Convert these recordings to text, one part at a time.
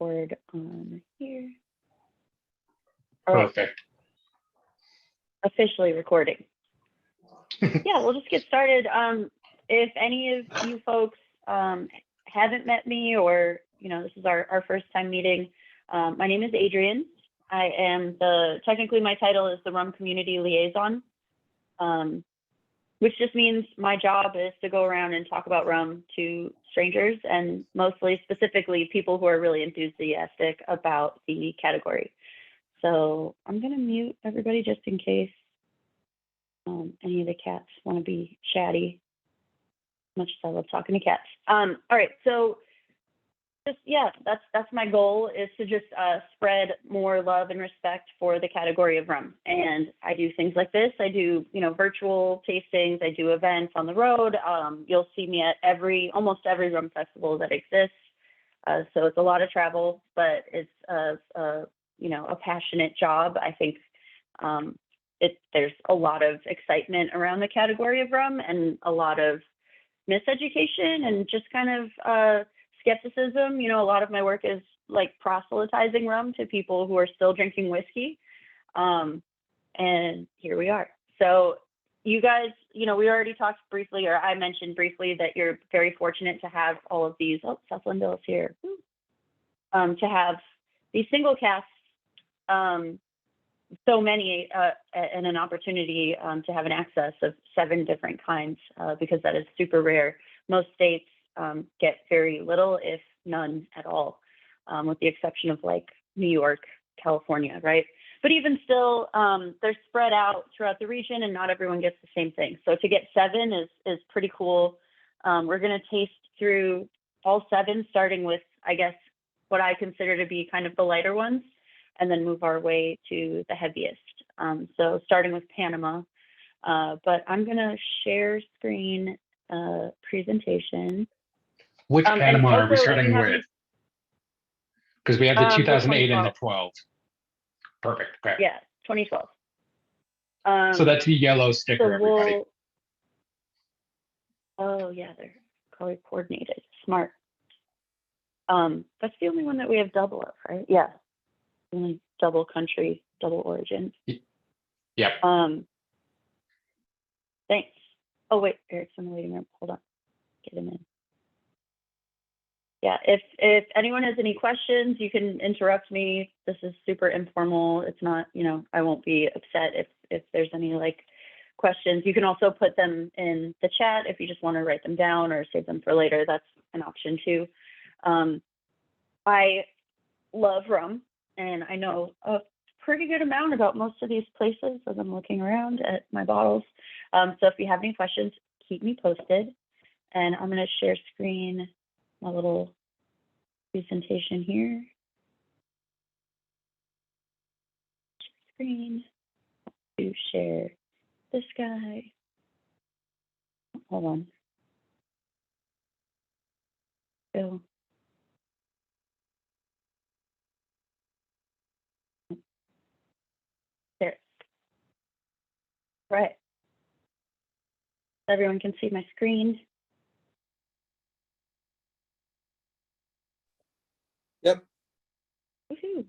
record on here. All right. Perfect. Officially recording. Yeah, we'll just get started. If any of you folks haven't met me, or this is our first time meeting, my name is Adrienne. I am technically my title is the Rum Community Liaison, which just means my job is to go around and talk about rum to strangers, and mostly specifically people who are really enthusiastic about the category. So I'm gonna mute everybody just in case any of the cats want to be chatty, much as I love talking to cats. All right, so that's my goal, is to just spread more love and respect for the category of rum. And I do things like this. I do virtual tastings. I do events on the road. You'll see me at almost every rum festival that exists. So it's a lot of travel, but it's a passionate job. I think there's a lot of excitement around the category of rum, and a lot of miseducation and just kind of skepticism. A lot of my work is like proselytizing rum to people who are still drinking whiskey. And here we are. So you guys, we already talked briefly, or I mentioned briefly, that you're very fortunate to have all of these. Oh, South Lindell's here. To have these single casks, so many, and an opportunity to have an access of 7 different kinds, because that is super rare. Most states get very little, if none at all, with the exception of like New York, California, right? But even still, they're spread out throughout the region, and not everyone gets the same thing. So to get 7 is pretty cool. We're going to taste through all 7, starting with, I guess, what I consider to be kind of the lighter ones, and then move our way to the heaviest. So starting with Panama, but I'm going to share screen presentation. Which Panama are we starting with? Because we have the 2008 and the 12. Perfect. Okay. Yeah, 2012. So that's the yellow sticker, everybody. Oh yeah, they're color coordinated. Smart. That's the only one that we have double of, right? Yeah. Only double country, double origin. Yep. Thanks. Oh wait, Eric's in the waiting room. Hold on. Get him in. Yeah, if anyone has any questions, you can interrupt me. This is super informal. It's not, I won't be upset if there's any questions. You can also put them in the chat if you just want to write them down or save them for later. That's an option too. I love rum, and I know a pretty good amount about most of these places as I'm looking around at my bottles. So if you have any questions, keep me posted. And I'm going to share screen my little presentation here. Screen to share this guy. Hold on. Go. There. Right. Everyone can see my screen. Yep. Woohoo.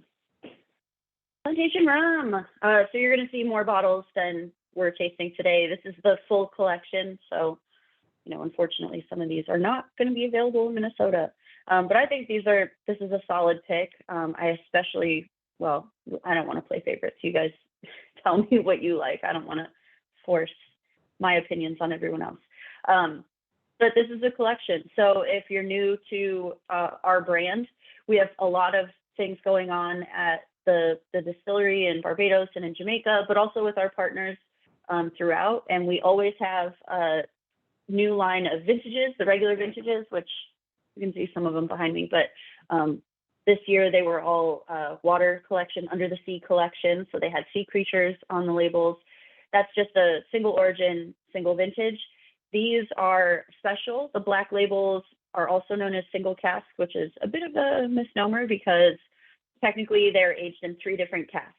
Plantation Rum. So you're going to see more bottles than we're tasting today. This is the full collection. So, unfortunately, some of these are not going to be available in Minnesota. But I think this is a solid pick. I especially, I don't want to play favorites. You guys tell me what you like. I don't want to force my opinions on everyone else. But this is a collection. So if you're new to our brand, we have a lot of things going on at the distillery in Barbados and in Jamaica, but also with our partners throughout. And we always have a new line of vintages, the regular vintages, which you can see some of them behind me. But this year they were all water collection, under the sea collection. So they had sea creatures on the labels. That's just a single origin, single vintage. These are special. The black labels are also known as single cask, which is a bit of a misnomer because technically they're aged in 3 different casks.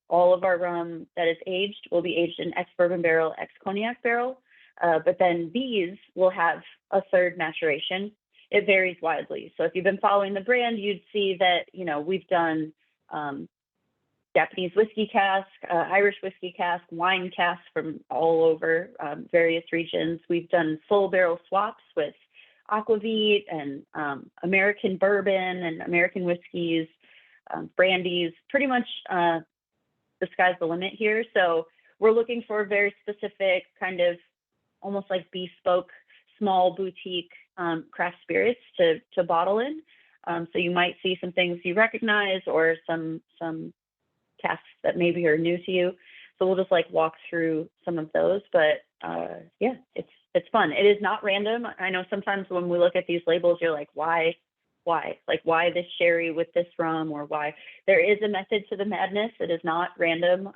All of our rum that is aged will be aged in ex-bourbon barrel, ex-cognac barrel, but then these will have a 3rd maturation. it varies widely. So if you've been following the brand, you'd see that, you know, we've done Japanese whiskey cask, Irish whiskey cask, wine cask from all over various regions. We've done full barrel swaps with aquavit and American bourbon and American whiskeys, brandies, pretty much the sky's the limit here. So we're looking for very specific kind of almost like bespoke, small boutique craft spirits to bottle in. So you might see some things you recognize or some casks that maybe are new to you. So we'll just like walk through some of those, but yeah, it's fun. It is not random. I know sometimes when we look at these labels, you're like, why? Like, why this sherry with this rum, or why? There is a method to the madness. It is not random.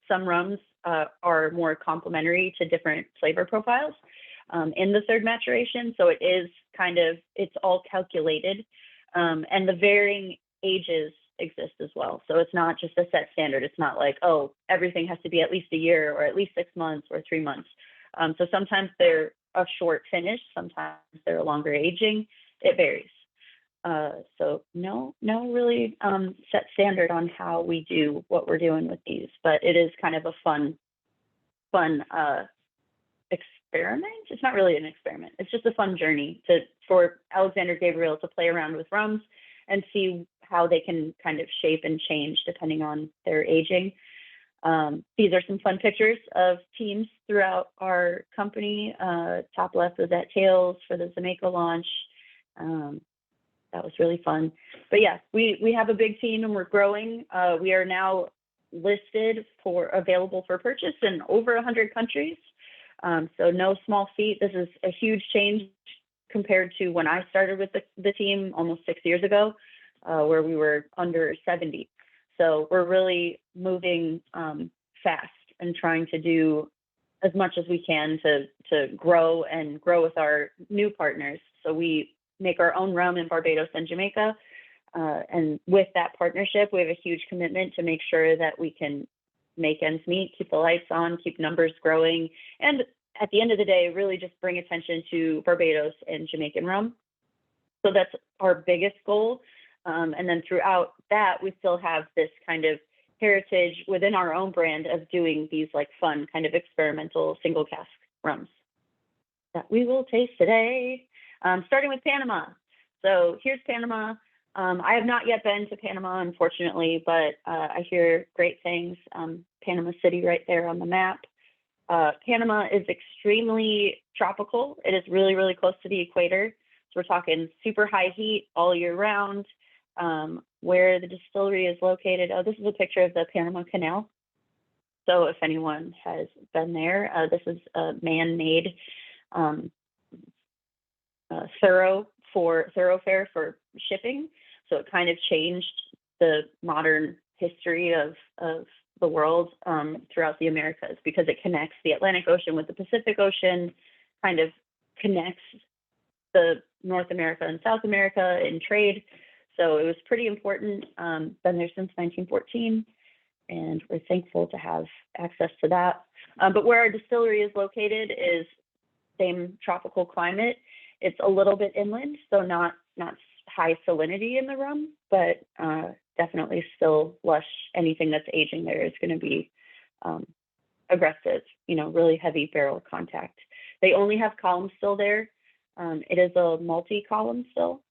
Some rums are more complementary to different flavor profiles in the third maturation. So it is kind of, it's all calculated. And the varying ages exist as well. So it's not just a set standard. It's not like, oh, everything has to be at least a year or at least 6 months or 3 months. So sometimes they're a short finish, sometimes they're a longer aging. It varies. So no really set standard on how we do what we're doing with these, but it is kind of a fun experiment. It's not really an experiment. It's just a fun journey for Alexander Gabriel to play around with rums and see how they can kind of shape and change depending on their aging. These are some fun pictures of teams throughout our company. Top left was at Tails for the Jamaica launch. That was really fun. But yeah, we have a big team and we're growing. We are now listed available for purchase in over 100 countries. So no small feat. This is a huge change compared to when I started with the team almost 6 years ago, where we were under 70. So we're really moving fast and trying to do as much as we can to grow with our new partners. So we make our own rum in Barbados and Jamaica. And with that partnership, we have a huge commitment to make sure that we can make ends meet, keep the lights on, keep numbers growing, and at the end of the day, really just bring attention to Barbados and Jamaican rum. So that's our biggest goal. And then throughout that, we still have this kind of heritage within our own brand of doing these like fun kind of experimental single cask rums that we will taste today, starting with Panama. So here's Panama. I have not yet been to Panama, unfortunately, but I hear great things. Panama City right there on the map. Panama is extremely tropical. It is really, really close to the equator. So we're talking super high heat all year round. Where the distillery is located. Oh, this is a picture of the Panama Canal. So if anyone has been there, this is a man-made thoroughfare for shipping. So it kind of changed the modern history of the world throughout the Americas, because it connects the Atlantic Ocean with the Pacific Ocean, kind of connects the North America and South America in trade. So it was pretty important. Been there since 1914, and we're thankful to have access to that. But where our distillery is located is same tropical climate. It's a little bit inland, so not high salinity in the rum, but definitely still lush. Anything that's aging there is going to be aggressive, really heavy barrel contact. They only have column still there. It is a multi-column still.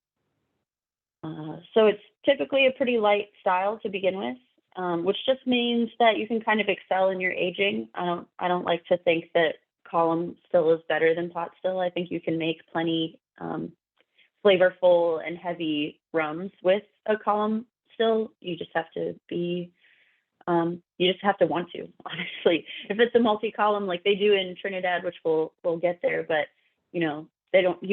So it's typically a pretty light style to begin with, which just means that you can kind of excel in your aging. I don't like to think that column still is better than pot still. I think you can make plenty flavorful and heavy rums with a column still. You just have to want to, honestly. If it's a multi-column like they do in Trinidad, which we'll get there, but you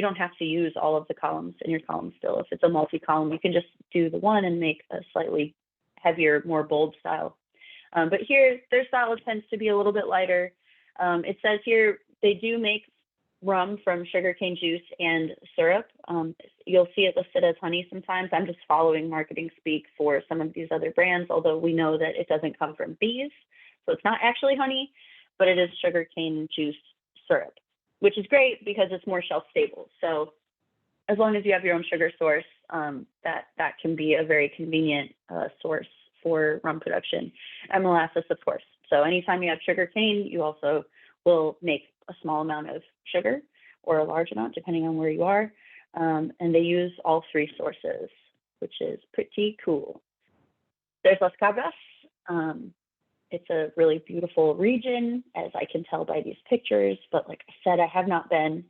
don't have to use all of the columns in your column still. If it's a multi-column, you can just do the one and make a slightly heavier, more bold style. But here, their style tends to be a little bit lighter. It says here they do make rum from sugarcane juice and syrup. You'll see it listed as honey sometimes. I'm just following marketing speak for some of these other brands, although we know that it doesn't come from bees. So it's not actually honey, but it is sugarcane juice syrup, which is great because it's more shelf stable. So as long as you have your own sugar source, that can be a very convenient source for rum production. And molasses, of course. So anytime you have sugar cane, you also will make a small amount of sugar or a large amount, depending on where you are. And they use all three sources, which is pretty cool. There's Las Cabras. It's a really beautiful region, as I can tell by these pictures. But like I said, I have not been.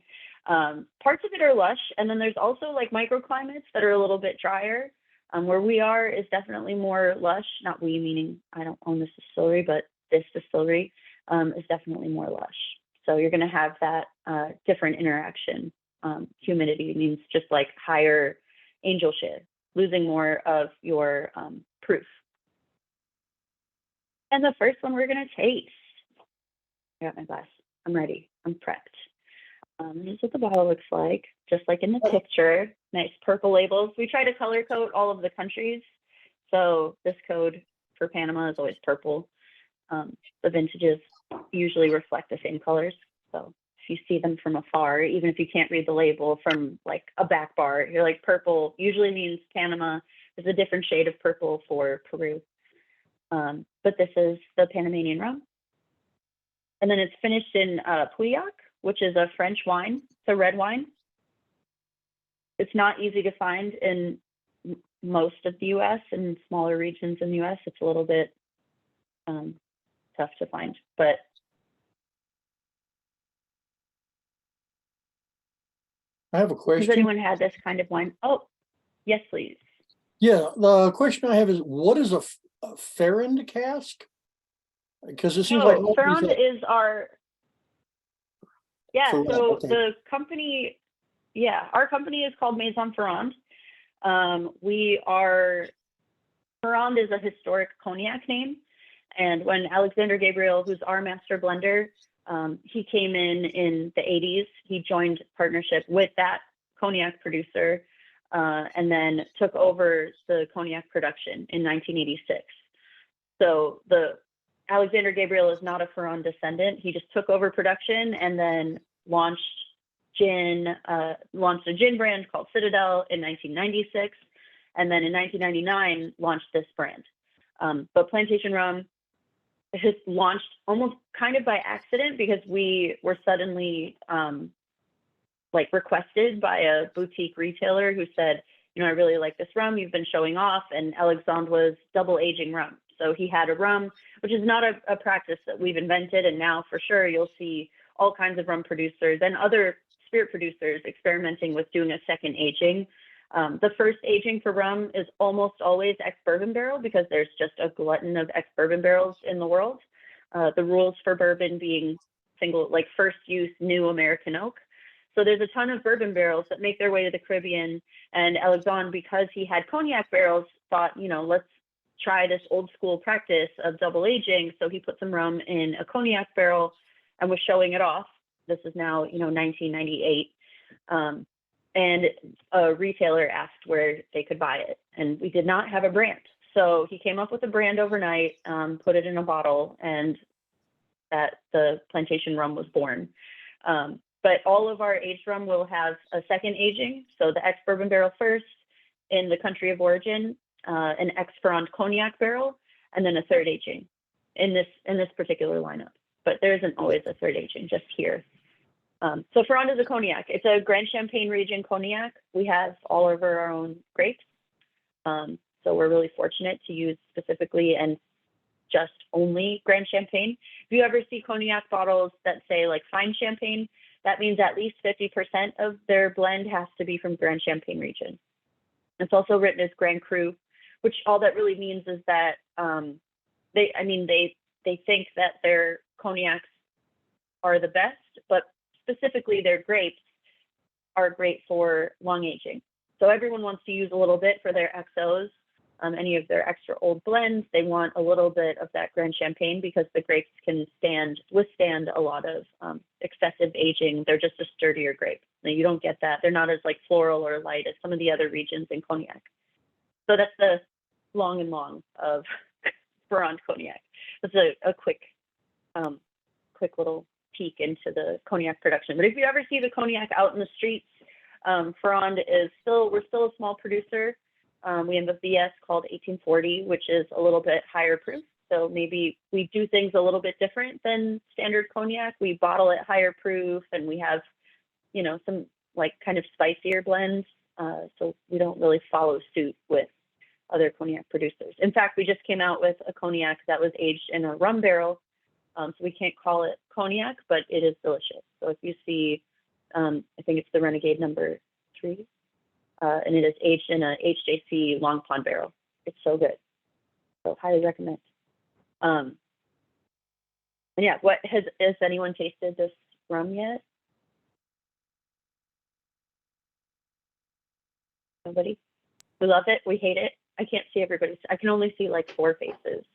Parts of it are lush, and then there's also like microclimates that are a little bit drier. Where we are is definitely more lush. Not we, meaning I don't own this distillery, but this distillery is definitely more lush. So you're going to have that different interaction. Humidity means just like higher angel share, losing more of your proof. And the first one we're going to taste. I got my glass. I'm ready. I'm prepped. This is what the bottle looks like, just like in the picture. Nice purple labels. We try to color code all of the countries. So this code for Panama is always purple. The vintages usually reflect the same colors. So if you see them from afar, even if you can't read the label from like a back bar, you're like, purple usually means Panama. There's a different shade of purple for Peru. But this is the Panamanian rum. And then it's finished in Pauillac, which is a French wine. It's a red wine. It's not easy to find in most of the U.S. and smaller regions in the U.S. It's a little bit tough to find, but I have a question. Has anyone had this kind of wine? Oh, yes, please. Yeah, the question I have is, what is a Ferrand cask? Because it seems like Ferrand is our, yeah, Ferrand, so okay. the company, our company is called Maison Ferrand. Ferrand is a historic cognac name. And when Alexander Gabriel, who's our master blender, he came in the 80s, he joined partnership with that cognac producer and then took over the cognac production in 1986. So Alexander Gabriel is not a Ferrand descendant. He just took over production and then launched a gin brand called Citadel in 1996. And then in 1999, launched this brand. But Plantation Rum has launched almost kind of by accident because we were suddenly requested by a boutique retailer who said, I really like this rum you've been showing off. And Alexandre was double aging rum. So he had a rum, which is not a practice that we've invented. And now for sure, you'll see all kinds of rum producers and other spirit producers experimenting with doing a second aging. The first aging for rum is almost always ex-bourbon barrel because there's just a glutton of ex-bourbon barrels in the world. The rules for bourbon being first use new American oak. So there's a ton of bourbon barrels that make their way to the Caribbean. And Alexandre, because he had cognac barrels, thought, let's try this old school practice of double aging. So he put some rum in a cognac barrel and was showing it off. This is now, 1998. And a retailer asked where they could buy it. And we did not have a brand. So he came up with a brand overnight, put it in a bottle, and the Plantation Rum was born. But all of our aged rum will have a second aging. So the ex-bourbon barrel first in the country of origin, an ex-Ferrand cognac barrel, and then a third aging in this particular lineup. But there isn't always a third aging, just here. So Ferrand is a cognac. It's a Grand Champagne region cognac. We have all of our own grapes. So we're really fortunate to use specifically and just only Grand Champagne. If you ever see cognac bottles that say like fine champagne, that means at least 50% of their blend has to be from Grand Champagne region. It's also written as Grand Cru, which all that really means is that they think that their cognacs are the best, but specifically their grapes are great for long aging. So everyone wants to use a little bit for their XOs, any of their extra old blends. They want a little bit of that Grand Champagne because the grapes can withstand a lot of excessive aging. They're just a sturdier grape. Now, you don't get that. They're not as floral or light as some of the other regions in cognac. So that's the long and long of Ferrand cognac. That's a quick little peek into the cognac production. But if you ever see the cognac out in the streets, Ferrand is we're still a small producer. We have a VS called 1840, which is a little bit higher proof. So maybe we do things a little bit different than standard cognac. We bottle it higher proof, and we have, some like kind of spicier blends. So we don't really follow suit with other cognac producers. In fact, we just came out with a cognac that was aged in a rum barrel. So we can't call it cognac, but it is delicious. So if you see, I think it's the Renegade number 3, and it is aged in a HJC Long Pond barrel. It's so good. So highly recommend. And yeah, has anyone tasted this rum yet? Nobody? We love it. We hate it. I can't see everybody's. I can only see like 4 faces.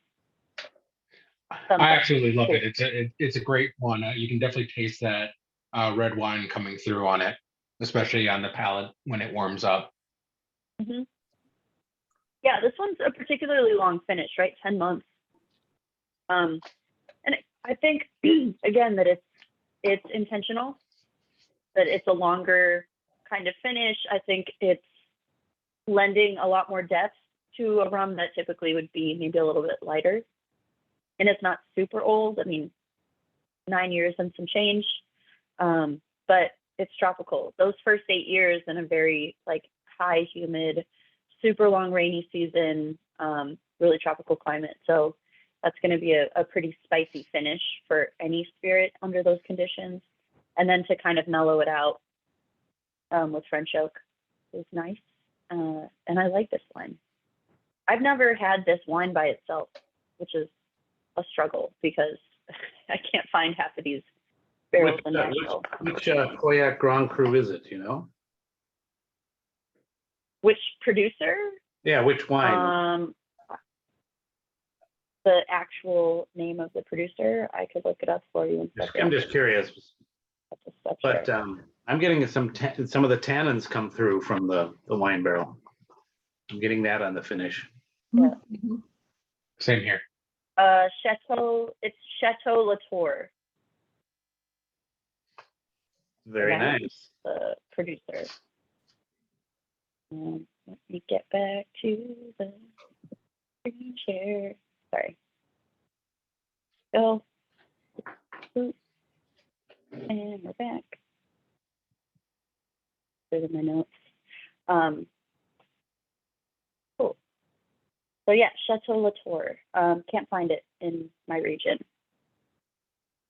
I absolutely love it. It's a great one. You can definitely taste that red wine coming through on it, especially on the palate when it warms up. Mm-hmm. Yeah, this one's a particularly long finish, right? 10 months. And I think again that it's intentional, that it's a longer kind of finish. I think it's lending a lot more depth to a rum that typically would be maybe a little bit lighter. And it's not super old. I mean, 9 years and some change, but it's tropical. Those first 8 years in a very like high humid, super long rainy season, really tropical climate. So that's going to be a pretty spicy finish for any spirit under those conditions. And then to kind of mellow it out with French oak is nice. And I like this wine. I've never had this wine by itself, which is a struggle because I can't find half of these barrels in Nashville. Which Cognac Grand Cru is it, Which producer? Yeah, which wine? The actual name of the producer, I could look it up for you. I'm just curious. But I'm getting some of the tannins come through from the wine barrel. I'm getting that on the finish. Yeah. Same here. It's Chateau Latour. Very nice. The producer. Let me get back to the screen share. Sorry. Go. Boop. And we're back. Those are my notes. Cool. So yeah, Chateau Latour. Can't find it in my region.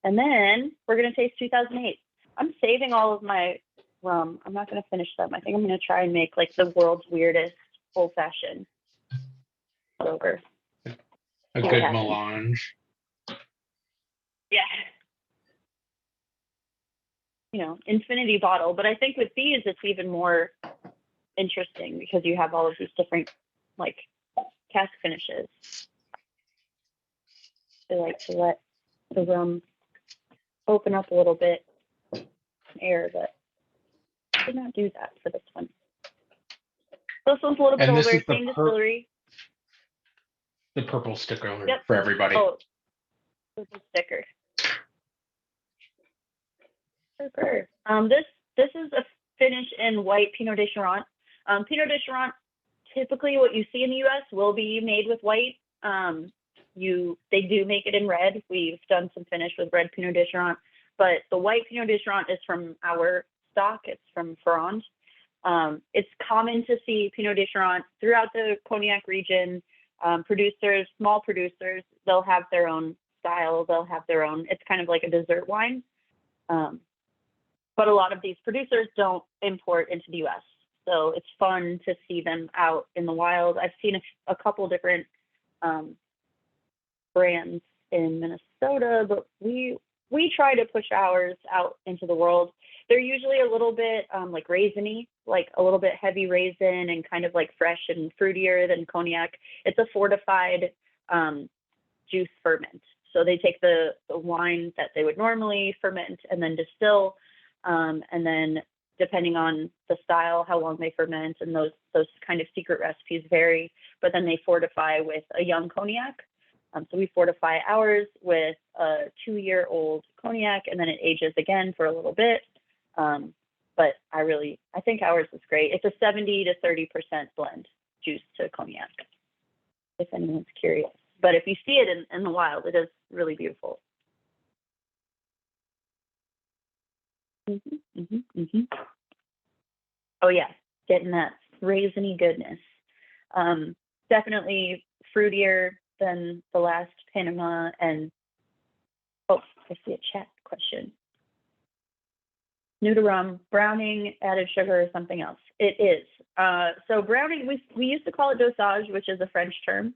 And then we're gonna taste 2008. I'm saving all of my rum. I'm not gonna finish them. I think I'm gonna try and make like the world's weirdest old fashioned over. A good melange. Yeah. Infinity bottle. But I think with these, it's even more interesting because you have all of these different like cask finishes. I like to let the rum open up a little bit, air, but I did not do that for this one. This one's a little bit older, same distillery. The purple sticker for everybody. Oh, purple sticker. Super. This is a finish in white Pinot de Charente. Pinot de Charente, typically what you see in the U.S. will be made with white. They do make it in red. We've done some finish with red Pinot de Charente, but the white Pinot de Charente is from our stock. It's from Ferrand. It's common to see Pinot de Charente throughout the Cognac region. Producers, small producers, they'll have their own style. They'll have their own. It's kind of like a dessert wine. But a lot of these producers don't import into the U.S. So it's fun to see them out in the wild. I've seen a couple different brands in Minnesota, but we try to push ours out into the world. They're usually a little bit like raisiny, like a little bit heavy raisin and kind of like fresh and fruitier than cognac. It's a fortified juice ferment. So they take the wine that they would normally ferment and then distill, and then depending on the style, how long they ferment, and those kind of secret recipes vary, but then they fortify with a young cognac. So we fortify ours with a 2-year-old cognac, and then it ages again for a little bit. but I think ours is great. It's a 70 to 30% blend juice to cognac, if anyone's curious. But if you see it in the wild, it is really beautiful. Oh yeah, getting that raisiny goodness. Definitely fruitier than the last Panama. And oh, I see a chat question. New to rum, browning, added sugar, or something else? It is. So browning, we used to call it dosage, which is a French term.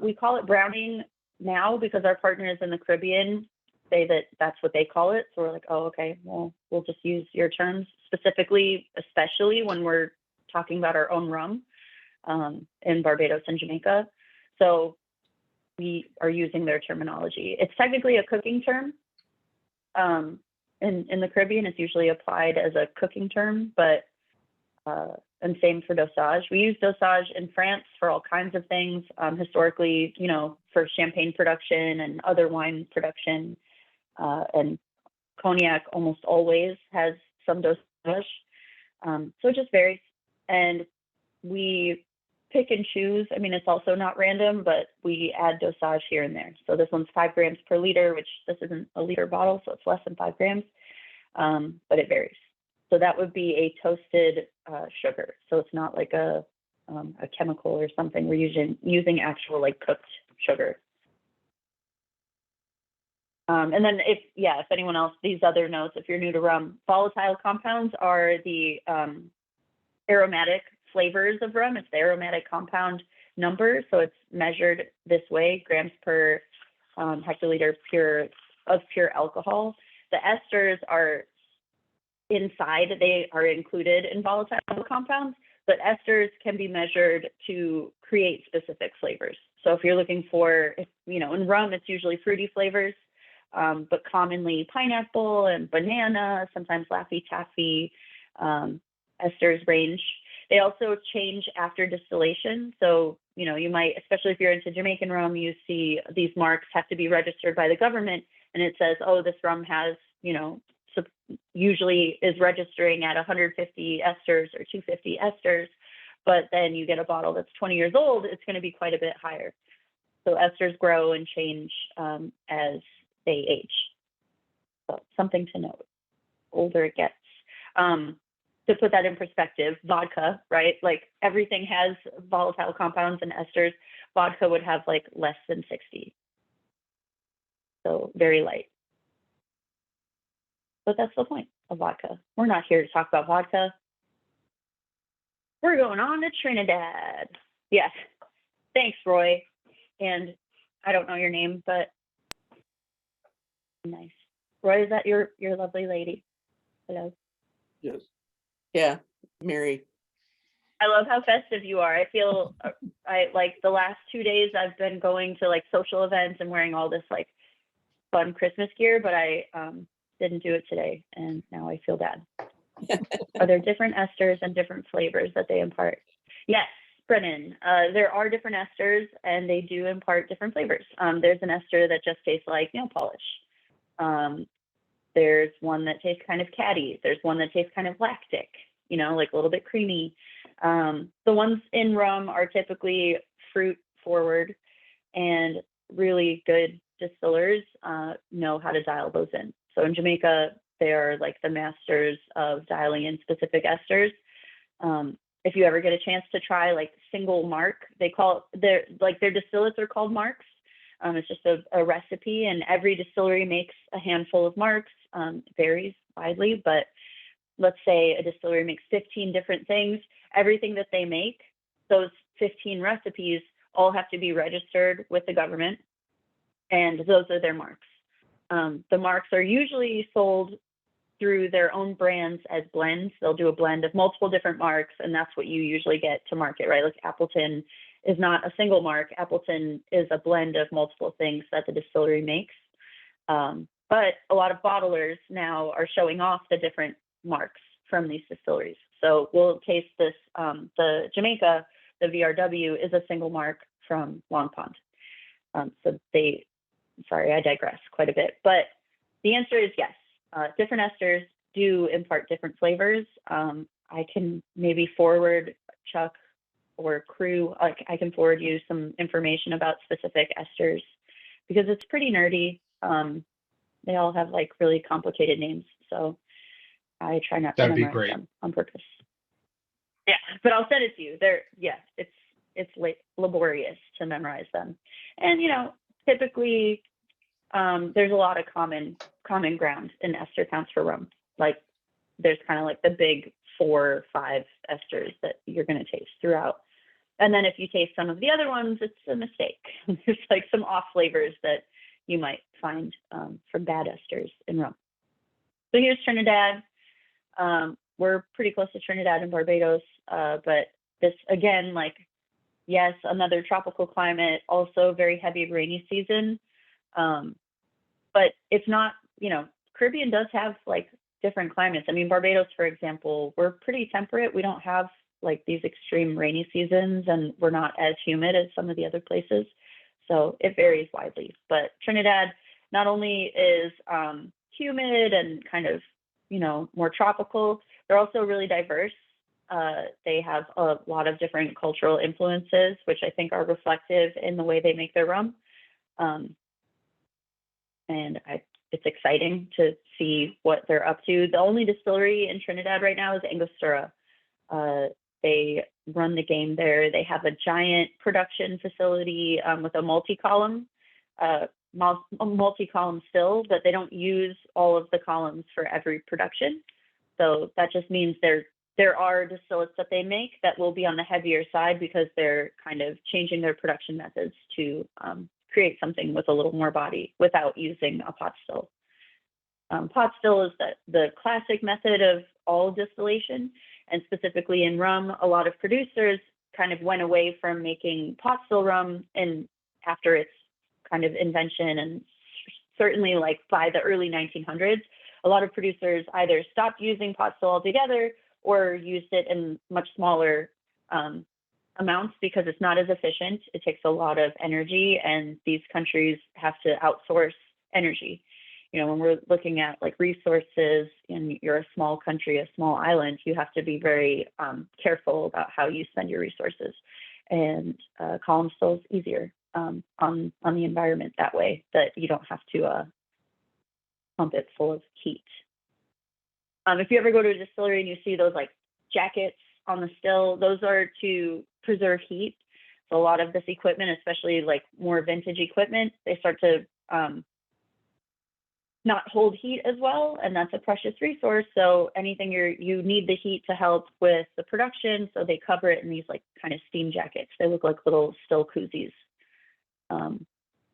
We call it browning now because our partners in the Caribbean say that that's what they call it. So we're like, oh, okay, well, we'll just use your terms, specifically, especially when we're talking about our own rum in Barbados and Jamaica. So we are using their terminology. It's technically a cooking term. In the Caribbean, it's usually applied as a cooking term, but and same for dosage. We use dosage in France for all kinds of things. Historically, you know, for champagne production and other wine production, and cognac almost always has some dosage. So it just varies, and we pick and choose. I mean, it's also not random, but we add dosage here and there. So this one's 5 grams per liter, which this isn't a liter bottle, so it's less than 5 grams, but it varies. So that would be a toasted sugar. So it's not like a chemical or something. We're using actual like cooked sugar. And then if anyone else, these other notes, if you're new to rum, volatile compounds are the aromatic flavors of rum. It's the aromatic compound number. So it's measured this way, grams per hectoliter of pure alcohol. The esters are inside, they are included in volatile compounds, but esters can be measured to create specific flavors. So if you're looking for, you know, in rum, it's usually fruity flavors, but commonly pineapple and banana, sometimes Laffy Taffy, esters range. They also change after distillation. So, you know, you might, especially if you're into Jamaican rum, you see these marks have to be registered by the government, and it says, oh, this rum has, you know, usually is registering at 150 esters or 250 esters, but then you get a bottle that's 20 years old, it's going to be quite a bit higher. So esters grow and change as they age. So something to note, older it gets. To put that in perspective, vodka, right? Like everything has volatile compounds and esters. Vodka would have like less than 60. So very light. But that's the point of vodka. We're not here to talk about vodka. We're going on to Trinidad. Yes. Thanks, Roy. And I don't know your name, but nice. Roy, is that your lovely lady? Hello. Yes. Yeah, Mary. I love how festive you are. I feel I like the last 2 days I've been going to like social events and wearing all this like fun Christmas gear, but I didn't do it today, and now I feel bad. Are there different esters and different flavors that they impart? Yes, Brennan. There are different esters, and they do impart different flavors. There's an ester that just tastes like nail polish. There's one that tastes kind of catty. There's one that tastes kind of lactic, you know, like a little bit creamy. The ones in rum are typically fruit forward, and really good distillers know how to dial those in. So in Jamaica, they are like the masters of dialing in specific esters. If you ever get a chance to try like single mark, they call their distillates are called marks. It's just a recipe, and every distillery makes a handful of marks. It varies widely, but let's say a distillery makes 15 different things. Everything that they make, those 15 recipes all have to be registered with the government, and those are their marks. The marks are usually sold through their own brands as blends. They'll do a blend of multiple different marks, and that's what you usually get to market, right? Like Appleton is not a single mark. Appleton is a blend of multiple things that the distillery makes. But a lot of bottlers now are showing off the different marks from these distilleries. So we'll taste this, the Jamaica, the VRW is a single mark from Long Pond. Sorry, I digress quite a bit, but the answer is yes. Different esters, do impart different flavors. I can maybe forward Chuck or crew, like I can forward you some information about specific esters because it's pretty nerdy. They all have like really complicated names, so I try not to That'd be memorize great. them on purpose. Yeah, but I'll send it to you. It's laborious to memorize them, and typically there's a lot of common ground in ester counts for rum. Like there's kind of like the big 4 or 5 esters that you're going to taste throughout. And then if you taste some of the other ones, it's a mistake. There's like some off flavors that you might find from bad esters in rum. So here's Trinidad. We're pretty close to Trinidad and Barbados, but this again, like, yes, another tropical climate, also very heavy rainy season. But it's not, Caribbean does have like different climates. I mean, Barbados, for example, we're pretty temperate. We don't have like these extreme rainy seasons, and we're not as humid as some of the other places. So it varies widely. But Trinidad not only is humid and kind of, more tropical, they're also really diverse. They have a lot of different cultural influences, which I think are reflective in the way they make their rum. And it's exciting to see what they're up to. The only distillery in Trinidad right now is Angostura. They run the game there. They have a giant production facility with a multi-column still, but they don't use all of the columns for every production. So that just means there are distillates that they make that will be on the heavier side because they're kind of changing their production methods to create something with a little more body without using a pot still. Pot still is the classic method of all distillation, and specifically in rum, a lot of producers kind of went away from making pot still rum and after its kind of invention, and certainly like by the early 1900s, a lot of producers either stopped using pot still altogether or used it in much smaller amounts because it's not as efficient. It takes a lot of energy, and these countries have to outsource energy. When we're looking at like resources and you're a small country, a small island, you have to be very careful about how you spend your resources. And column still is easier on the environment that way, that you don't have to pump it full of heat. If you ever go to a distillery and you see those like jackets on the still, those are to preserve heat. So a lot of this equipment, especially like more vintage equipment, they start to not hold heat as well, and that's a precious resource. So anything you need the heat to help with the production, so they cover it in these like kind of steam jackets. They look like little still koozies.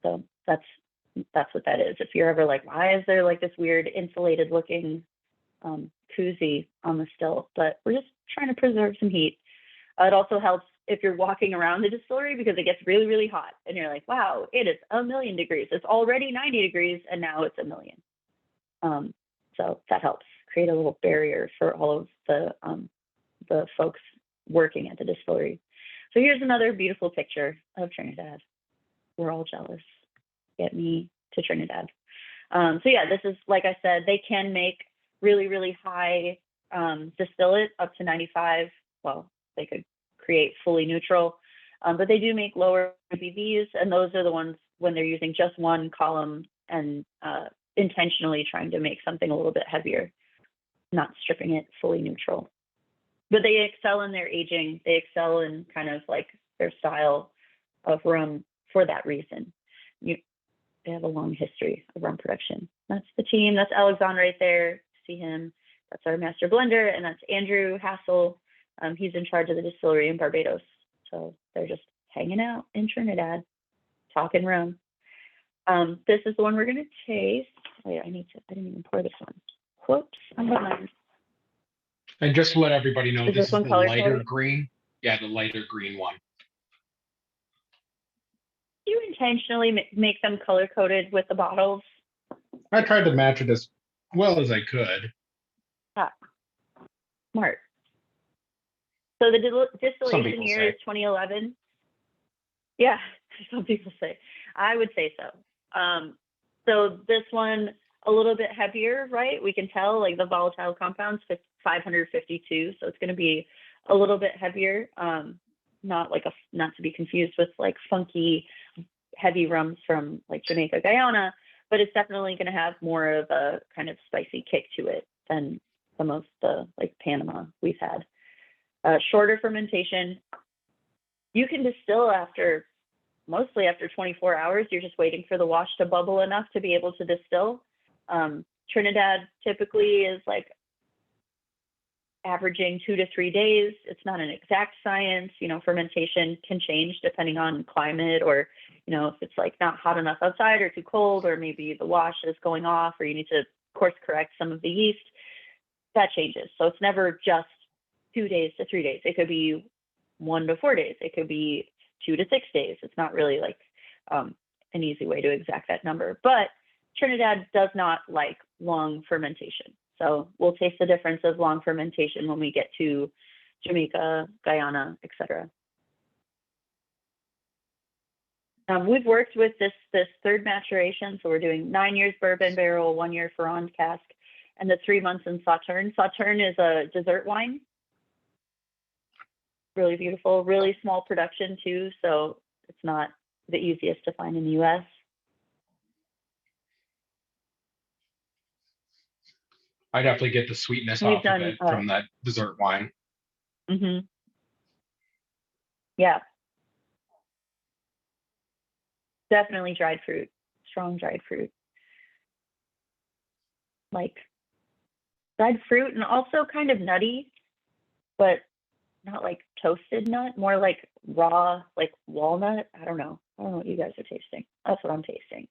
So that's what that is. If you're ever like, why is there like this weird insulated looking koozie on the still? But we're just trying to preserve some heat. It also helps if you're walking around the distillery because it gets really, really hot and you're like, wow, it is 1,000,000 degrees. It's already 90 degrees and now it's 1,000,000. So that helps create a little barrier for all of the folks working at the distillery. So here's another beautiful picture of Trinidad. We're all jealous. Get me to Trinidad. So yeah, this is, like I said, they can make really, really high distillate up to 95. Well, they could create fully neutral, but they do make lower ABVs, and those are the ones when they're using just one column and intentionally trying to make something a little bit heavier, not stripping it fully neutral. But they excel in their aging. They excel in kind of like their style of rum for that reason. They have a long history of rum production. That's the team. That's Alexandre right there. See him. That's our master blender, and that's Andrew Hassel. He's in charge of the distillery in Barbados. So they're just hanging out in Trinidad, talking rum. This is the one we're gonna taste. Wait, I didn't even pour this one. Whoops, I'm behind. And just to let everybody know, Is this this is one the color lighter coded? green. Yeah, the lighter green one. Do you intentionally make them color coded with the bottles? I tried to match it as well as I could. Ah, smart. So the Some distillation people year say. is 2011. Yeah, some people say. I would say so. So this one a little bit heavier, right? We can tell like the volatile compounds 552, so it's going to be a little bit heavier. Not to be confused with like funky heavy rums from like Jamaica, Guyana, but it's definitely going to have more of a kind of spicy kick to it than some of the like Panama we've had. Shorter fermentation. You can distill mostly after 24 hours. You're just waiting for the wash to bubble enough to be able to distill. Trinidad typically is like averaging 2 to 3 days. It's not an exact science. Fermentation can change depending on climate, or, if it's like not hot enough outside or too cold, or maybe the wash is going off, or you need to course correct some of the yeast. That changes. So it's never just 2 days to 3 days. It could be 1 to 4 days. It could be 2 to 6 days. It's not really like an easy way to exact that number. But Trinidad does not like long fermentation. So we'll taste the difference of long fermentation when we get to Jamaica, Guyana, etc. We've worked with this third maturation. So we're doing 9 years bourbon barrel, 1 year Ferrand cask, and the 3 months in Sauterne. Sauterne is a dessert wine. Really beautiful, really small production too. So it's not the easiest to find in the US. I definitely get the sweetness off of it from that dessert wine. Mm-hmm. Yeah. Definitely dried fruit, strong dried fruit. Like dried fruit, and also kind of nutty, but not like toasted nut, more like raw, like walnut. I don't know what you guys are tasting. That's what I'm tasting.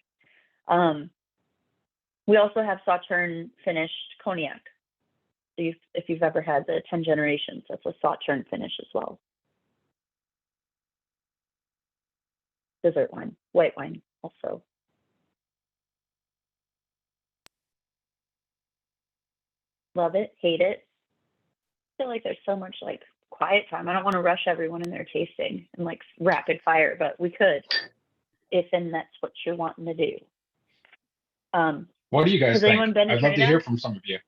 We also have Sauterne finished cognac. So if you've ever had the 10 Generations, that's a Sauterne finish as well. Dessert wine, white wine also. Love it, hate it. I feel like there's so much like quiet time. I don't want to rush everyone in their tasting and like rapid fire, but we could, if and that's what you're wanting to do. What do you guys think? I'd love to hear from some of you.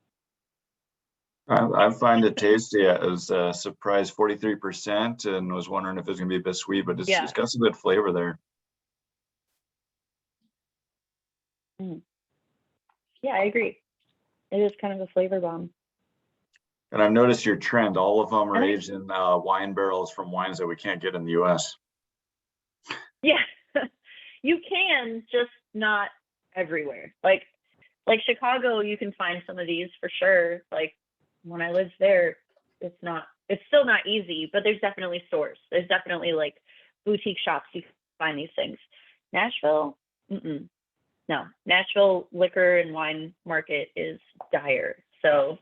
I find it tasty. It was a surprise 43%, and was wondering if it's going to be a bit sweet, but it's got some good flavor there. Yeah, I agree. It is kind of a flavor bomb. And I've noticed your trend. All of them are aged in wine barrels from wines that we can't get in the US. Yeah, you can, just not everywhere. Like Chicago, you can find some of these for sure. Like when I lived there, it's still not easy, but there's definitely stores. There's definitely like boutique shops you can find these things. Nashville, no. Nashville liquor and wine market is dire. So,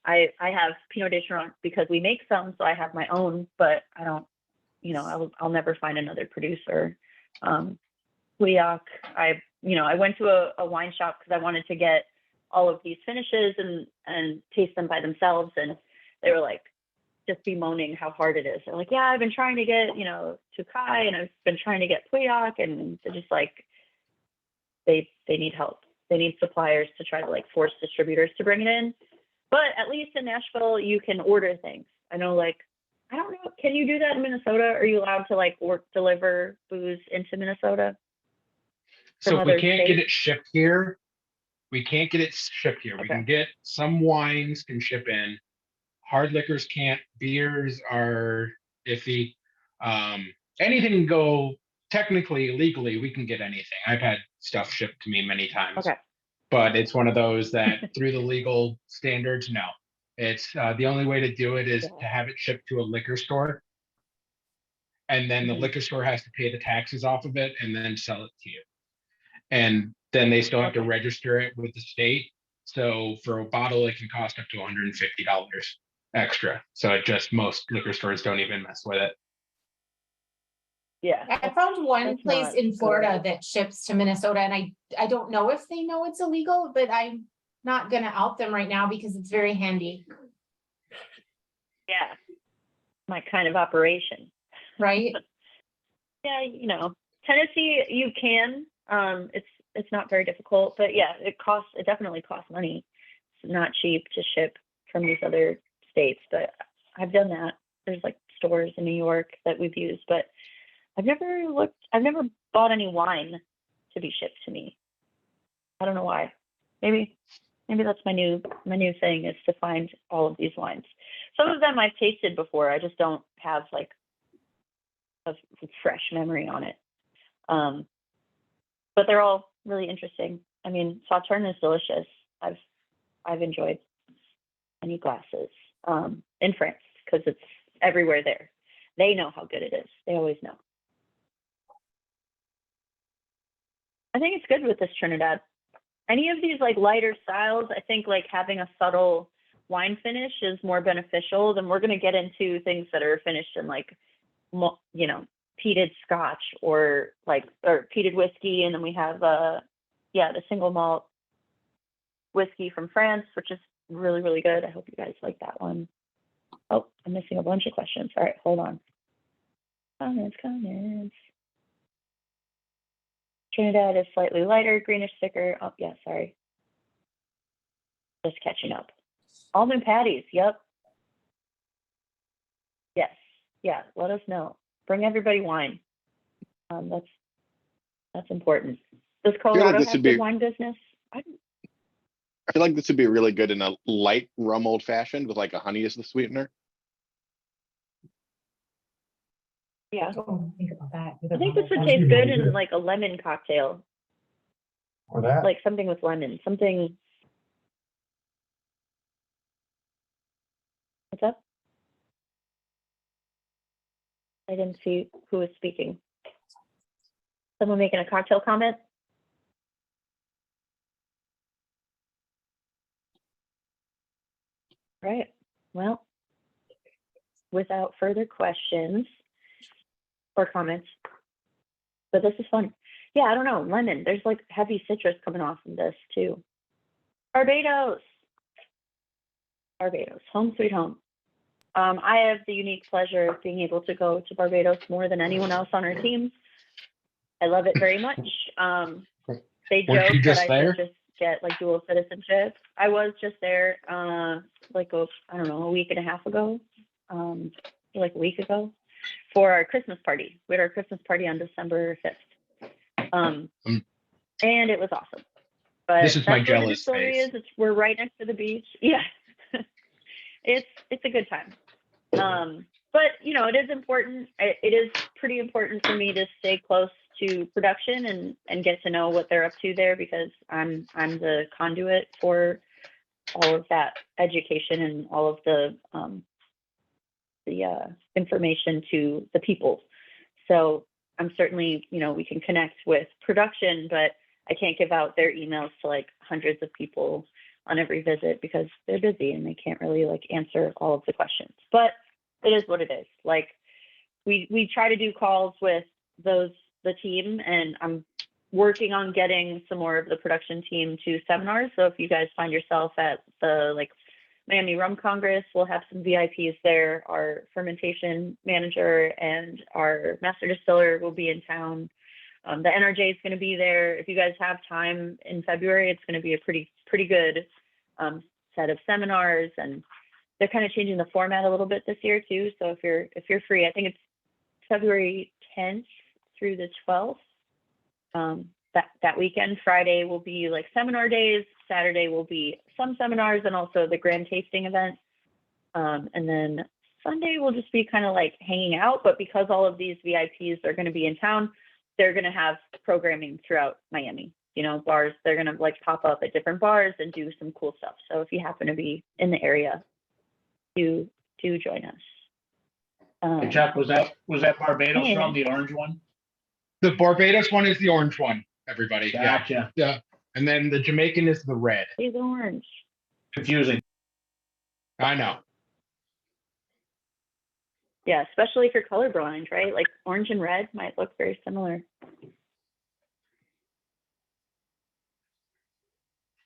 I have Pinot de Toronto because we make some, so I have my own, but I don't, I'll never find another producer. Pauillac, I went to a wine shop because I wanted to get all of these finishes and taste them by themselves, and they were like just bemoaning how hard it is. They're like, yeah, I've been trying to get Tokai, and I've been trying to get Pauillac, and they're just like they need help. They need suppliers to try to like force distributors to bring it in. But at least in Nashville, you can order things. I know, like, I don't know, can you do that in Minnesota? Are you allowed to like deliver booze into Minnesota? So we can't get it shipped here. We can't get it shipped here. We can get some wines can ship in. Hard liquors can't. Beers are iffy. Anything can go technically, legally, we can get anything. I've had stuff shipped to me many times. Okay. But it's one of those that through the legal standards, no. It's the only way to do it is to have it shipped to a liquor store. And then the liquor store has to pay the taxes off of it and then sell it to you. And then they still have to register it with the state. So for a bottle, it can cost up to $150 extra. So most liquor stores don't even mess with it. Yeah. I found one place in Florida that ships to Minnesota, and I don't know if they know it's illegal, but I'm not gonna out them right now because it's very handy. Yeah. My kind of operation. Right? Yeah, Tennessee, you can. it's not very difficult, but yeah, it definitely costs money. It's not cheap to ship from these other states, but I've done that. There's like stores in New York that we've used, but I've never bought any wine to be shipped to me. I don't know why. Maybe that's my new thing, is to find all of these wines. Some of them I've tasted before. I just don't have like a fresh memory on it. But they're all really interesting. I mean, Sauterne is delicious. I've enjoyed many glasses in France because it's everywhere there. They know how good it is. They always know. I think it's good with this Trinidad. Any of these like lighter styles, I think like having a subtle wine finish is more beneficial. Than we're going to get into things that are finished in like, you know, peated Scotch or peated whiskey. And then we have, the single malt whiskey from France, which is really, really good. I hope you guys like that one. Oh, I'm missing a bunch of questions. All right, hold on. Comments. Trinidad is slightly lighter, greenish, thicker. Oh, yeah, sorry. Just catching up. Almond patties, yep. Yes, yeah, let us know. Bring everybody wine. That's important. Does Colorado have good wine business? I feel like this would be really good in a light rum old fashioned with like a honey as the sweetener. Yeah. Oh, think about that. I think this would taste good in like a lemon cocktail. Or that. Like something with lemon, something. What's up? I didn't see who was speaking. Someone making a cocktail comment? Right. Well, without further questions or comments, but this is fun. Yeah, I don't know. Lemon. There's like heavy citrus coming off of this too. Barbados. Home sweet home. I have the unique pleasure of being able to go to Barbados more than anyone else on our team. I love it very much. They joke that I should just get like dual citizenship. I was just there like I don't know, a week and a half ago, like a week ago, for our Christmas party. We had our Christmas party on December 5th. And it was awesome. But this is my that's where the jealous distillery face. we're right next to the beach. Yeah. It's a good time. But you know, it is important. It is pretty important for me to stay close to production and get to know what they're up to there, because I'm the conduit for all of that education and all of the information to the people. So I'm certainly, you know, we can connect with production, but I can't give out their emails to like hundreds of people on every visit because they're busy and they can't really like answer all of the questions. But it is what it is. Like we try to do calls with the team, and I'm working on getting some more of the production team to seminars. So if you guys find yourself at the like Miami Rum Congress, we'll have some VIPs there. Our fermentation manager and our master distiller will be in town. The NRJ is going to be there. If you guys have time in February, it's going to be a pretty good set of seminars, and they're kind of changing the format a little bit this year too. So if you're free, I think it's February 10th through the 12th. That weekend, Friday will be like seminar days. Saturday will be some seminars and also the grand tasting event. And then Sunday will just be kind of like hanging out. But because all of these VIPs are going to be in town, they're going to have programming throughout Miami. You know, bars, they're going to like pop up at different bars and do some cool stuff. So if you happen to be in the area, do join us. Hey Chuck, was that Barbados rum, the orange one? The Barbados one is the orange one, everybody. Gotcha. Yeah. And then the Jamaican is the red. It's orange. Confusing. I know. Yeah, especially if you're colorblind, right? Like orange and red might look very similar.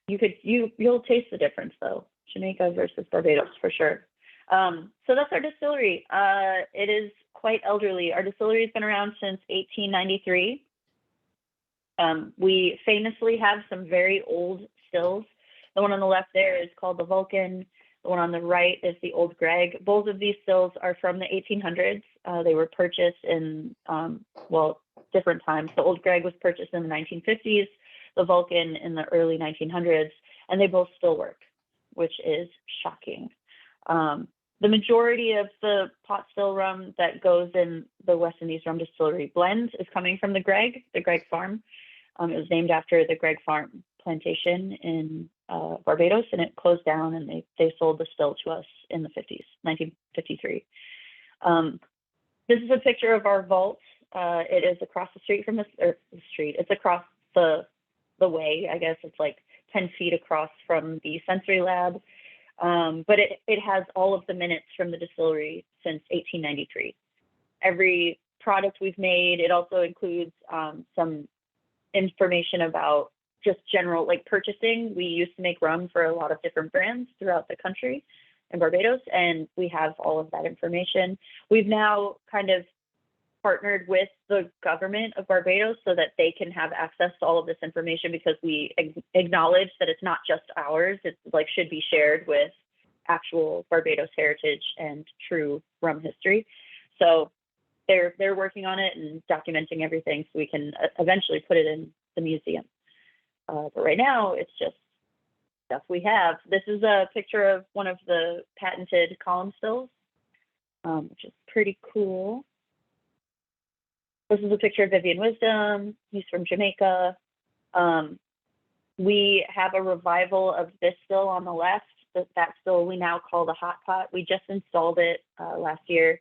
You'll taste the difference though. Jamaica versus Barbados for sure. So that's our distillery. It is quite elderly. Our distillery has been around since 1893. We famously have some very old stills. The one on the left there is called the Vulcan. The one on the right is the Old Greg. Both of these stills are from the 1800s. They were purchased in, well, different times. The Old Greg was purchased in the 1950s, the Vulcan in the early 1900s, and they both still work, which is shocking. The majority of the pot still rum that goes in the West Indies Rum Distillery blend is coming from the Greg Farm. It was named after the Greg Farm plantation in Barbados, and it closed down, and they sold the still to us in the 50s, 1953. This is a picture of our vault. It is across the street from the street. It's across the way, I guess. It's like 10 feet across from the sensory lab. But it has all of the minutes from the distillery since 1893. Every product we've made, it also includes some information about just general like purchasing. We used to make rum for a lot of different brands throughout the country in Barbados, and we have all of that information. We've now kind of partnered with the government of Barbados so that they can have access to all of this information, because we acknowledge that it's not just ours. It's like should be shared with actual Barbados heritage and true rum history. So they're working on it and documenting everything so we can eventually put it in the museum. But right now it's just stuff we have. This is a picture of one of the patented column stills, which is pretty cool. This is a picture of Vivian Wisdom. He's from Jamaica. We have a revival of this still on the left. That still we now call the hot pot. We just installed it last year,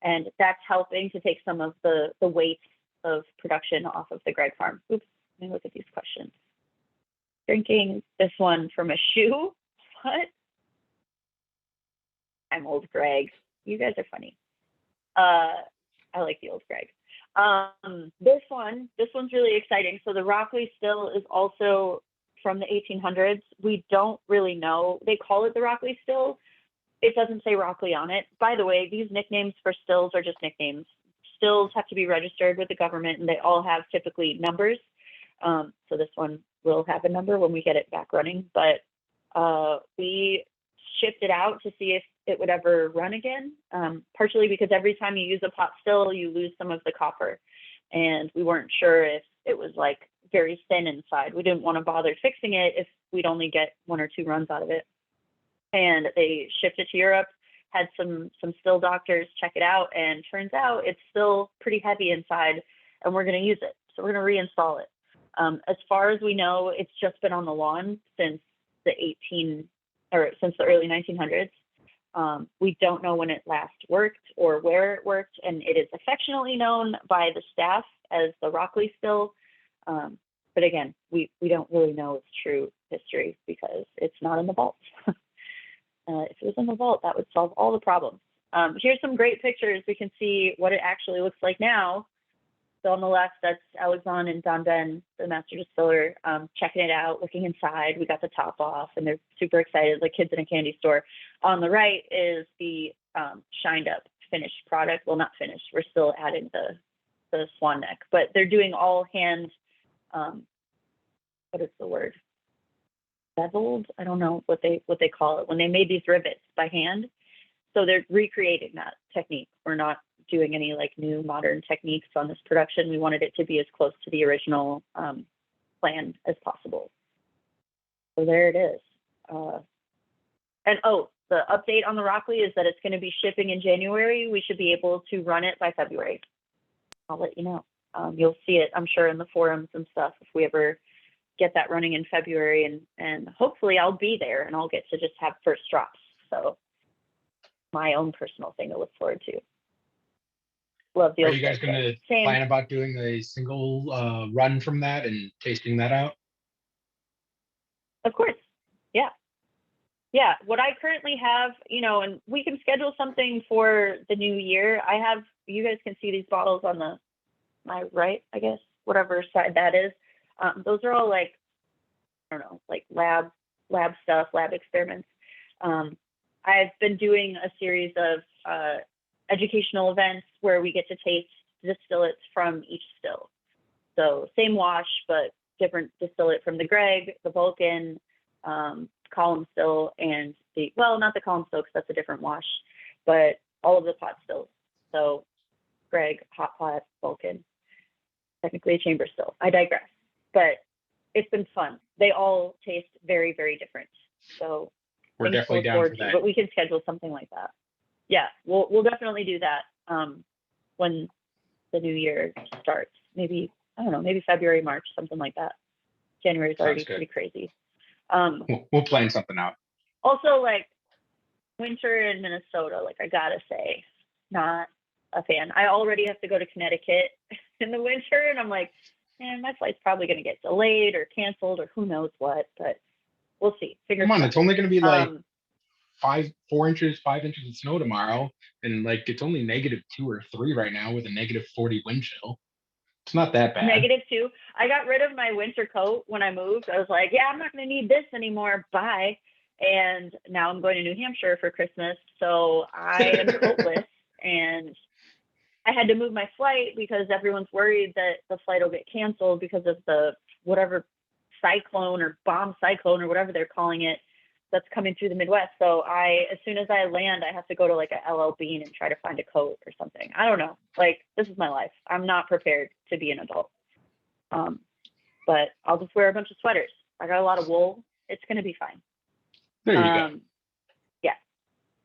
and that's helping to take some of the weight of production off of the Greg Farm. Oops, let me look at these questions. Drinking this one from a shoe? What? I'm Old Greg. You guys are funny. I like the Old Greg. This one's really exciting. So the Rockley still is also from the 1800s. We don't really know. They call it the Rockley still. It doesn't say Rockley on it. By the way, these nicknames for stills are just nicknames. Stills have to be registered with the government, and they all have typically numbers. So this one will have a number when we get it back running, but we shipped it out to see if it would ever run again, partially because every time you use a pot still, you lose some of the copper, and we weren't sure if it was like very thin inside. We didn't want to bother fixing it if we'd only get 1 or 2 runs out of it. And they shipped it to Europe, had some still doctors check it out, and turns out it's still pretty heavy inside, and we're going to use it. So we're going to reinstall it. As far as we know, it's just been on the lawn since the early 1900s. We don't know when it last worked or where it worked, and it is affectionately known by the staff as the Rockley still. But again, we don't really know its true history because it's not in the vault. If it was in the vault, that would solve all the problems. Here's some great pictures. We can see what it actually looks like now. So on the left, that's Alexandre and Don Ben, the master distiller, checking it out, looking inside. We got the top off, and they're super excited, like kids in a candy store. On the right is the shined up finished product. Well, not finished. We're still adding the swan neck, but they're doing all hand, what is the word? Beveled? I don't know what they call it when they made these rivets by hand. So they're recreating that technique. We're not doing any like new modern techniques on this production. We wanted it to be as close to the original plan as possible. So there it is. And the update on the Rockley is that it's going to be shipping in January. We should be able to run it by February. I'll let you know. You'll see it, I'm sure, in the forums and stuff if we ever get that running in February, and hopefully I'll be there and I'll get to just have first drops. So my own personal thing to look forward to. Love the. Are you guys going to plan about doing a single run from that and tasting that out? Of course. Yeah. Yeah. What I currently have, and we can schedule something for the new year. You guys can see these bottles on my right, I guess, whatever side that is. Those are all like, I don't know, like lab stuff, lab experiments. I've been doing a series of educational events where we get to taste distillates from each still. So same wash, but different distillate from the Greg, the Vulcan, column still, and not the column still because that's a different wash, but all of the pot stills. So Greg, hot pot, Vulcan, technically a chamber still. I digress, but it's been fun. They all taste very, very different. So We're things to definitely look down forward for to, that. but we can schedule something like that. Yeah, we'll definitely do that when the new year starts. Maybe, I don't know, maybe February, March, something like that. January is already Sounds good. pretty crazy. We'll plan something out. Also, like, winter in Minnesota, like, I gotta say, not a fan. I already have to go to Connecticut in the winter, and I'm like, man, my flight's probably gonna get delayed or canceled or who knows what, but we'll see. Fingers Come on, crossed. it's only going to be like Um, 5 inches of snow tomorrow, and like it's only -2 or 3 right now with a -40 wind chill. It's not that bad. -2. I got rid of my winter coat when I moved. I was like, yeah, I'm not going to need this anymore. Bye. And now I'm going to New Hampshire for Christmas. So I am coatless. And I had to move my flight because everyone's worried that the flight will get canceled because of the whatever cyclone or bomb cyclone or whatever they're calling it that's coming through the Midwest. So as soon as I land, I have to go to like a LL Bean and try to find a coat or something. I don't know. Like, this is my life. I'm not prepared to be an adult. But I'll just wear a bunch of sweaters. I got a lot of wool. It's going to be fine. There you go.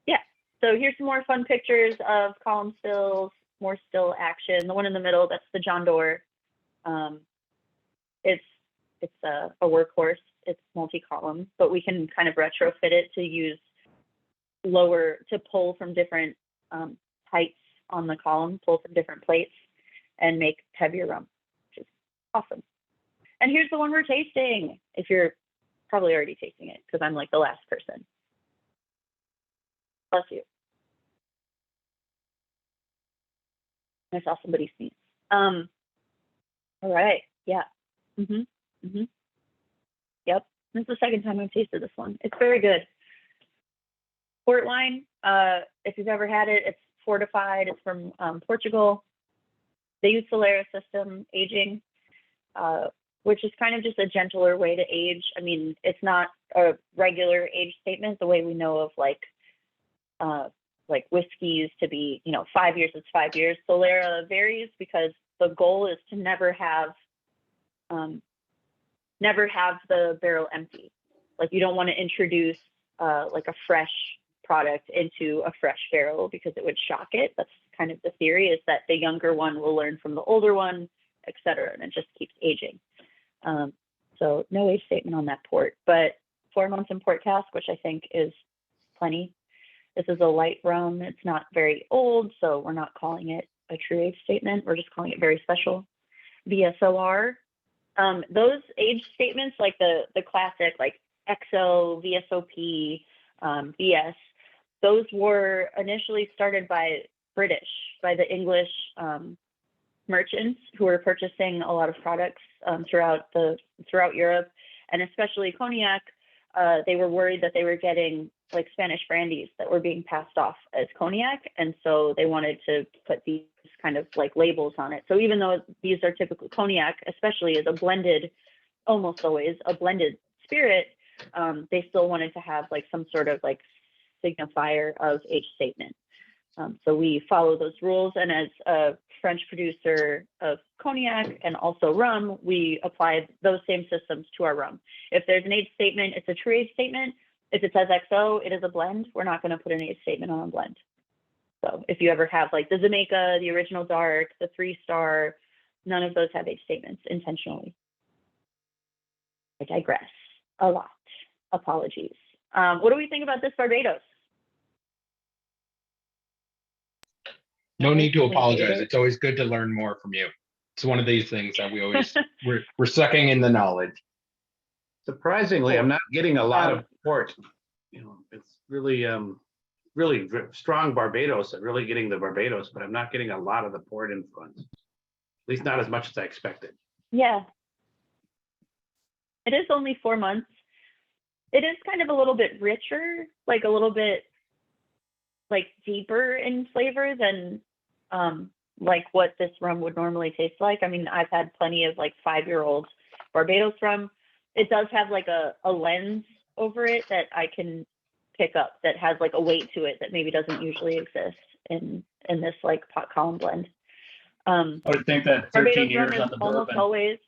Yeah. So here's some more fun pictures of column stills, more still action. The one in the middle, that's the John Doerr. It's a workhorse. It's multi-column, but we can kind of retrofit it to use to pull from different heights on the column, pull from different plates, and make heavier rum, which is awesome. And here's the one we're tasting, if you're probably already tasting it, because I'm like the last person. Bless you. I saw somebody sneeze. All right. Yeah. Yep. This is the second time I've tasted this one. It's very good. Port wine. If you've ever had it, it's fortified. It's from Portugal. They use Solera system aging, which is kind of just a gentler way to age. I mean, it's not a regular age statement the way we know of like whiskeys to be, 5 years, it's 5 years. Solera varies because the goal is to never have the barrel empty. Like, you don't want to introduce like a fresh product into a fresh barrel because it would shock it. That's kind of the theory, is that the younger one will learn from the older one, et cetera, and it just keeps aging. So no age statement on that port, but 4 months in port cask, which I think is plenty. This is a light rum. It's not very old, so we're not calling it a true age statement. We're just calling it very special. VSOR. Those age statements, like the classic, like XO, VSOP, BS, those were initially started by the English merchants who were purchasing a lot of products throughout Europe, and especially cognac. They were worried that they were getting like Spanish brandies that were being passed off as cognac, and so they wanted to put these kind of like labels on it. So even though these are typical cognac, especially as a blended, almost always a blended spirit, they still wanted to have like some sort of like signifier of age statement. So we follow those rules, and as a French producer of cognac and also rum, we apply those same systems to our rum. If there's an age statement, it's a true age statement. If it says XO, it is a blend. We're not going to put an age statement on a blend. So if you ever have like the Jamaica, the original dark, the 3-star, none of those have age statements intentionally. I digress a lot. Apologies. What do we think about this Barbados? No need to apologize. It's always good to learn more from you. It's one of these things that we always we're sucking in the knowledge. Surprisingly, I'm not getting a lot of port. It's really really strong Barbados. I'm really getting the Barbados, but I'm not getting a lot of the port influence. At least not as much as I expected. Yeah. It is only 4 months. It is kind of a little bit richer, like a little bit like deeper in flavor than like what this rum would normally taste like. I mean, I've had plenty of like 5-year-old Barbados rum. It does have like a lens over it that I can pick up that has like a weight to it that maybe doesn't usually exist in this like pot column blend. I would think that Barbados 13 rum years is on the almost bourbon. always.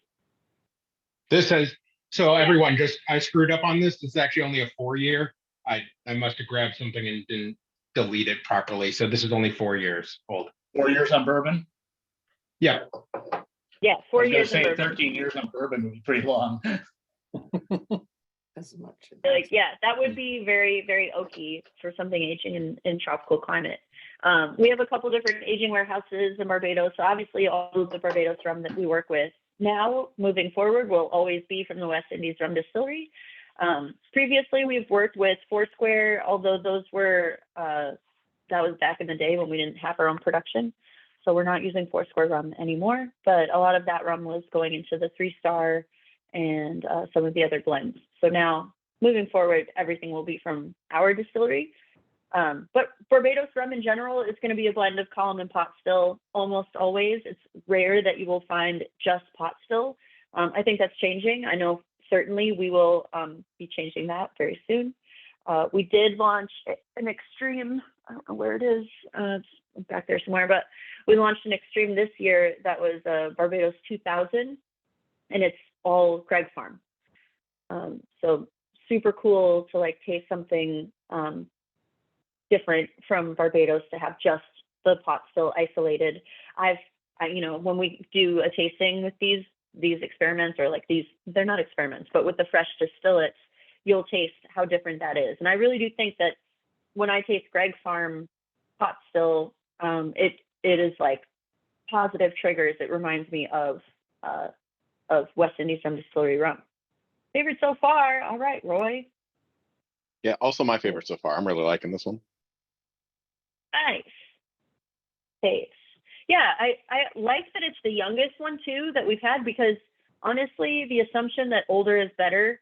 This says, so everyone, I screwed up on this. It's actually only a 4-year. I must have grabbed something and didn't delete it properly. So this is only 4 years old. 4 years on bourbon. Yeah. Yeah, I 4 was gonna years in say bourbon. 13 years on bourbon would be pretty long. As much. Like, yeah, that would be very, very oaky for something aging in tropical climate. We have a couple different aging warehouses in Barbados. So obviously all of the Barbados rum that we work with now moving forward will always be from the West Indies Rum Distillery. Previously, we've worked with Foursquare, although those were, that was back in the day when we didn't have our own production. So we're not using Foursquare rum anymore, but a lot of that rum was going into the 3-star and some of the other blends. So now moving forward, everything will be from our distillery. But Barbados rum in general is going to be a blend of column and pot still almost always. It's rare that you will find just pot still. I think that's changing. I know certainly we will be changing that very soon. We did launch an extreme, I don't know where it is, it's back there somewhere, but we launched an extreme this year that was Barbados 2000, and it's all Greg Farm. So super cool to like taste something different from Barbados, to have just the pot still isolated. You know, when we do a tasting with these experiments, or like they're not experiments, but with the fresh distillates, you'll taste how different that is. And I really do think that when I taste Greg Farm pot still, it is like positive triggers. It reminds me of West Indies Rum Distillery rum. Favorite so far? All right, Roy. Yeah, also my favorite so far. I'm really liking this one. Nice. Taste. Yeah, I like that it's the youngest one too that we've had, because honestly, the assumption that older is better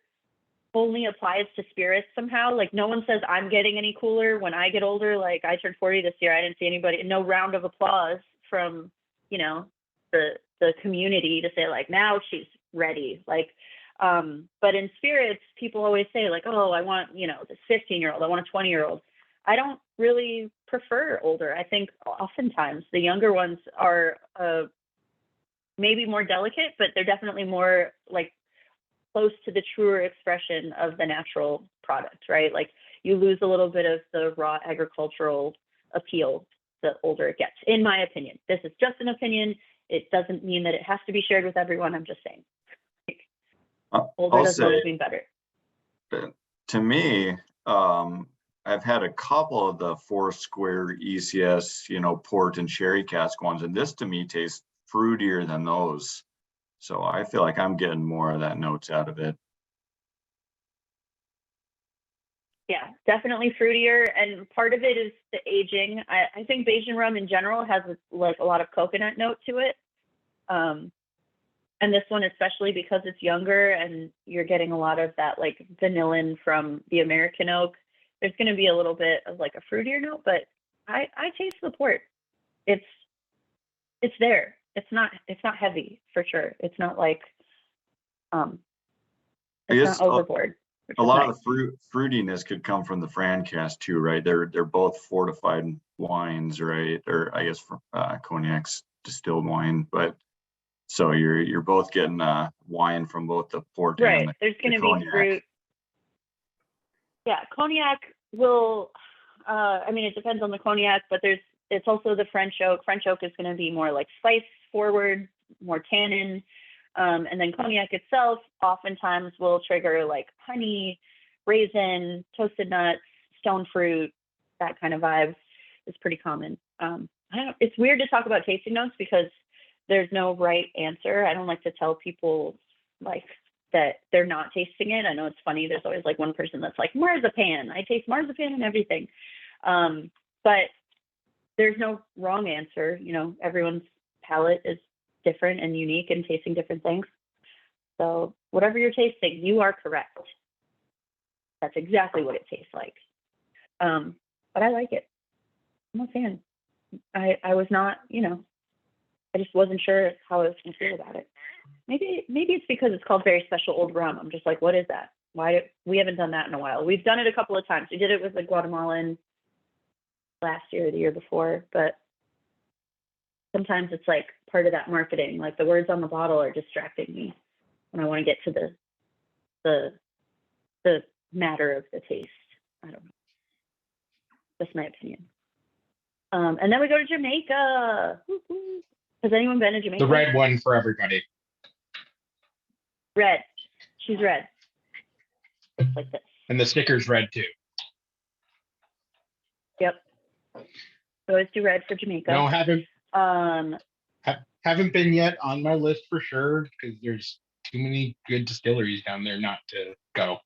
only applies to spirits somehow. Like, no one says I'm getting any cooler when I get older. Like, I turned 40 this year. I didn't see anybody, no round of applause from, you know, the community to say like, now she's ready. Like, but in spirits, people always say like, oh, I want, you know, this 15-year-old, I want a 20-year-old. I don't really prefer older. I think oftentimes the younger ones are maybe more delicate, but they're definitely more like close to the truer expression of the natural product, right? Like, you lose a little bit of the raw agricultural appeal the older it gets, in my opinion. This is just an opinion. It doesn't mean that it has to be shared with everyone. I'm just saying. Older doesn't always mean better. To me, I've had a couple of the Foursquare ECS, you know, port and sherry cask ones, and this to me tastes fruitier than those. So I feel like I'm getting more of that notes out of it. Yeah, definitely fruitier, and part of it is the aging. I think Bajan rum in general has like a lot of coconut note to it. And this one, especially because it's younger and you're getting a lot of that like vanillin from the American oak, there's going to be a little bit of like a fruitier note, but I taste the port. It's there. It's not heavy for sure. It's not like, it's not overboard. A lot of the fruitiness could come from the Francast too, right? They're both fortified wines, right? Or I guess cognac's distilled wine, but so you're both getting wine from both the port and there's going to be fruit. Yeah, cognac will. I mean, it depends on the cognac, but it's also the French oak. French oak is going to be more like spice forward, more tannin. And then cognac itself oftentimes will trigger like honey, raisin, toasted nuts, stone fruit, that kind of vibe is pretty common. It's weird to talk about tasting notes because there's no right answer. I don't like to tell people like that they're not tasting it. I know it's funny. There's always like one person that's like, marzipan. I taste marzipan and everything. But there's no wrong answer. You know, everyone's palate is different and unique and tasting different things. So whatever you're tasting, you are correct. That's exactly what it tastes like. But I like it. I'm a fan. I was not, you know, I just wasn't sure how I was gonna feel about it. Maybe it's because it's called Very Special Old Rum. I'm just like, what is that? We haven't done that in a while. We've done it a couple of times. We did it with the Guatemalan last year or the year before, but sometimes it's like part of that marketing. Like the words on the bottle are distracting me when I want to get to the matter of the taste. I don't know. That's my opinion. And then we go to Jamaica. Woo-hoo. Has anyone been to Jamaica? The red one for everybody. Red. She's red. Like this. And the sticker's red too. Yep. So let's do red for Jamaica. No, haven't Um, haven't been yet on my list for sure because there's too many good distilleries down there not to go.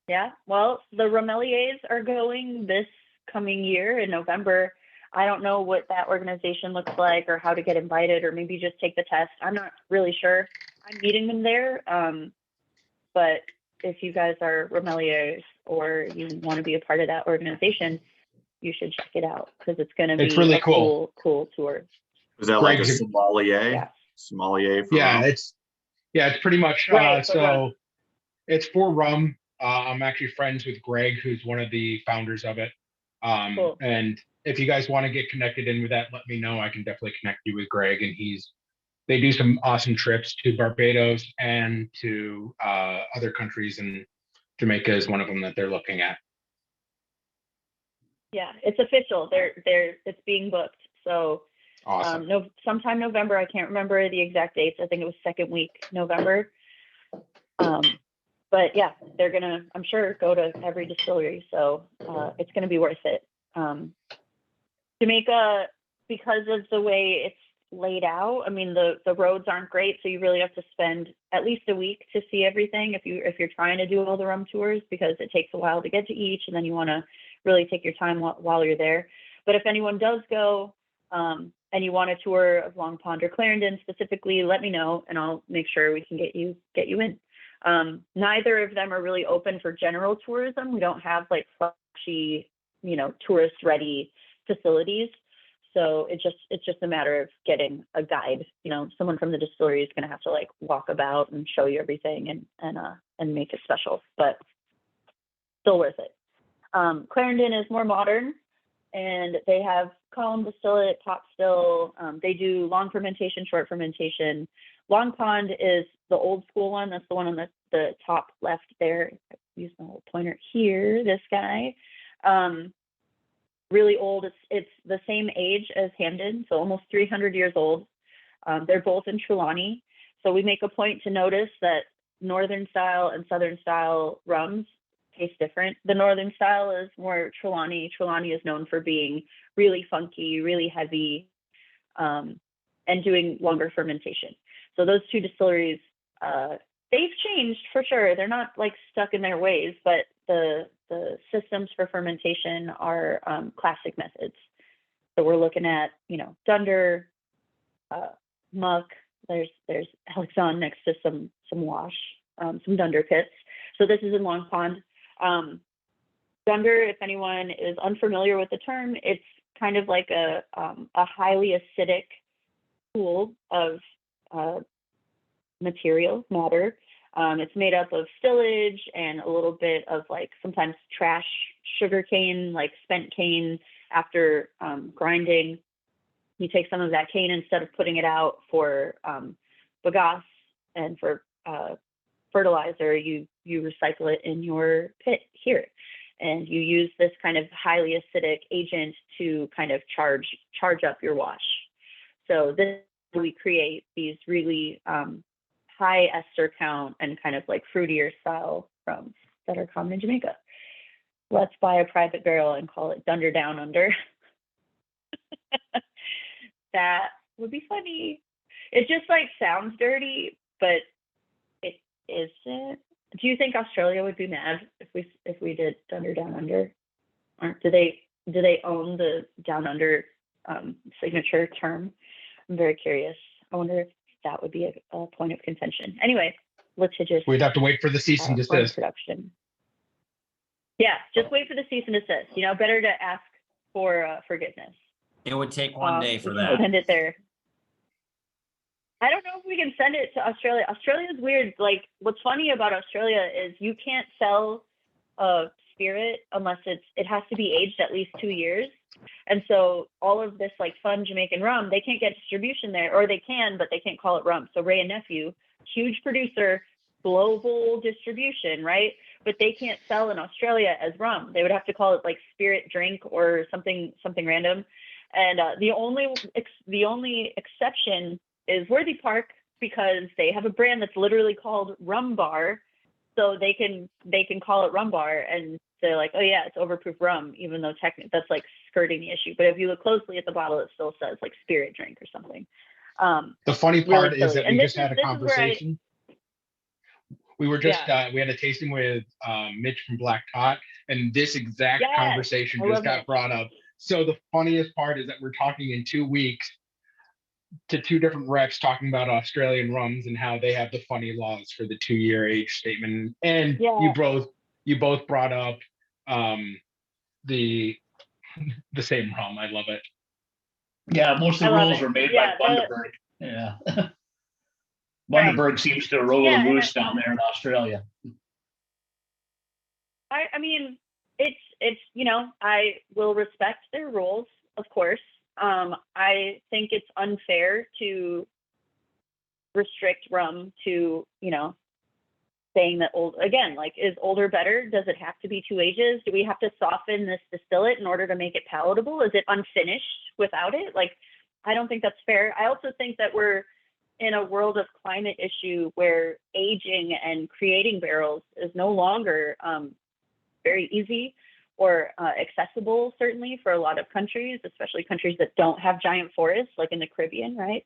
yeah. Well, the Romeliers are going this coming year in November. I don't know what that organization looks like or how to get invited, or maybe just take the test. I'm not really sure. I'm meeting them there. But if you guys are Romeliers or you want to be a part of that organization, you should check it out because it's going to be really a cool. cool tour. Is that like a Greg's- sommelier? Yeah. Sommelier for Yeah, rum? it's pretty much Right, for rum. so it's for rum. I'm actually friends with Greg, who's one of the founders of it. Cool. And if you guys want to get connected in with that, let me know. I can definitely connect you with Greg, and they do some awesome trips to Barbados and to other countries, and Jamaica is one of them that they're looking at. Yeah, it's official. It's being booked. So Awesome. sometime November. I can't remember the exact dates. I think it was second week November. But yeah, they're gonna, I'm sure, go to every distillery. So it's gonna be worth it. Jamaica, because of the way it's laid out, I mean the roads aren't great, so you really have to spend at least a week to see everything if you're trying to do all the rum tours, because it takes a while to get to each, and then you want to really take your time while you're there. But if anyone does go and you want a tour of Long Pond or Clarendon specifically, let me know and I'll make sure we can get you in. Neither of them are really open for general tourism. We don't have like flashy, tourist ready facilities. So it's just a matter of getting a guide. Someone from the distillery is going to have to like walk about and show you everything and make it special, but still worth it. Clarendon is more modern, and they have column distillate, pot still. They do long fermentation, short fermentation. Long Pond is the old school one. That's the one on the top left there. I use my little pointer here. This guy. Really old. It's the same age as Hamden, so almost 300 years old. They're both in Trelawney. So we make a point to notice that northern style and southern style rums taste different. The northern style is more Trelawney. Trelawney is known for being really funky, really heavy, and doing longer fermentation. So those two distilleries, they've changed for sure. They're not like stuck in their ways, but the systems for fermentation are classic methods. So we're looking at, dunder, muck. There's Alexon next to some wash, some dunder pits. So this is in Long Pond. Dunder, if anyone is unfamiliar with the term, it's kind of like a highly acidic pool of matter. It's made up of stillage and a little bit of like sometimes trash sugar cane, like spent cane after grinding. You take some of that cane, instead of putting it out for bagasse and for fertilizer, you recycle it in your pit here. And you use this kind of highly acidic agent to kind of charge up your wash. So this, we create these really high ester count and kind of like fruitier style rums that are common in Jamaica. Let's buy a private barrel and call it Dunder Down Under. That would be funny. It just like sounds dirty, but it isn't. Do you think Australia would be mad if we did Dunder Down Under? Or do they own the Down Under signature term? I'm very curious. I wonder if that would be a point of contention. Anyway, litigious. We'd have to wait for the cease and rum desist. production. Yeah, just wait for the cease and desist. Better to ask for forgiveness. It would take one day for we can that. send it there. I don't know if we can send it to Australia. Australia is weird. Like, what's funny about Australia is you can't sell a spirit unless it has to be aged at least 2 years. And so all of this like fun Jamaican rum, they can't get distribution there, or they can, but they can't call it rum. So Ray and Nephew, huge producer, global distribution, right? But they can't sell in Australia as rum. They would have to call it like spirit drink or something random. And the only exception is Worthy Park, because they have a brand that's literally called Rum Bar, so they can call it Rum Bar, and they're like, oh yeah, it's overproof rum, even though technically that's like skirting the issue. But if you look closely at the bottle, it still says like spirit drink or something. The funny part really is silly. that we And just this had a is where conversation. We were just Yeah. we had a tasting with Mitch from Black Tot, and this exact Yes, conversation I just love got it. brought up. So the funniest part is that we're talking in 2 weeks to 2 different reps talking about Australian rums and how they have the funny laws for the 2-year age statement. And Yeah. you both brought up the same rum. I love it. Yeah, most of I the love rules it. were made Yeah, by Bundaberg. Yeah. Bundaberg seems to rule Yeah, the and roost down there in Australia. I mean, it's I will respect their rules, of course. I think it's unfair to restrict rum to, saying that is older better? Does it have to be 2 ages? Do we have to soften this distillate in order to make it palatable? Is it unfinished without it? Like, I don't think that's fair. I also think that we're in a world of climate issue where aging and creating barrels is no longer very easy or accessible, certainly for a lot of countries, especially countries that don't have giant forests, like in the Caribbean, right?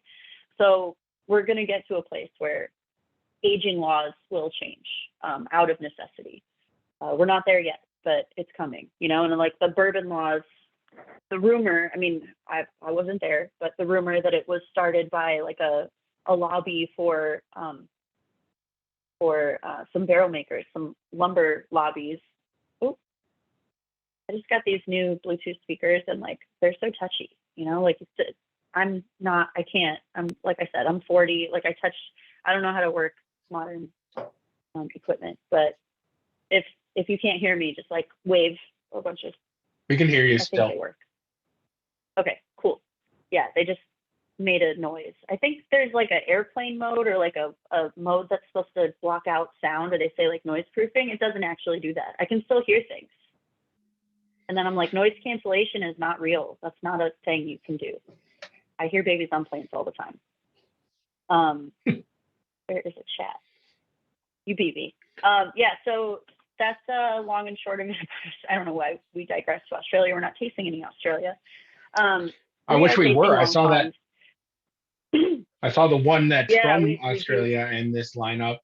So we're going to get to a place where aging laws will change out of necessity. We're not there yet, but it's coming, and like the bourbon laws, the rumor, I mean, I wasn't there, but the rumor that it was started by like a lobby for some barrel makers, some lumber lobbies. Oh, I just got these new Bluetooth speakers, and like they're so touchy, like I'm like I said, I'm 40, like I don't know how to work modern equipment, but if you can't hear me, just like wave a bunch of. We can hear you I still. think they work. Okay, cool. Yeah, they just made a noise. I think there's like an airplane mode or like a mode that's supposed to block out sound, or they say like noise proofing. It doesn't actually do that. I can still hear things. And then I'm like, noise cancellation is not real. That's not a thing you can do. I hear babies on planes all the time. Where is it, chat? You beat me. Yeah, so that's long and short of it. I don't know why we digress to Australia. We're not tasting any Australia. I wish we were. I Long saw Pond. that. I saw the one that's Yeah, from we Australia in this lineup.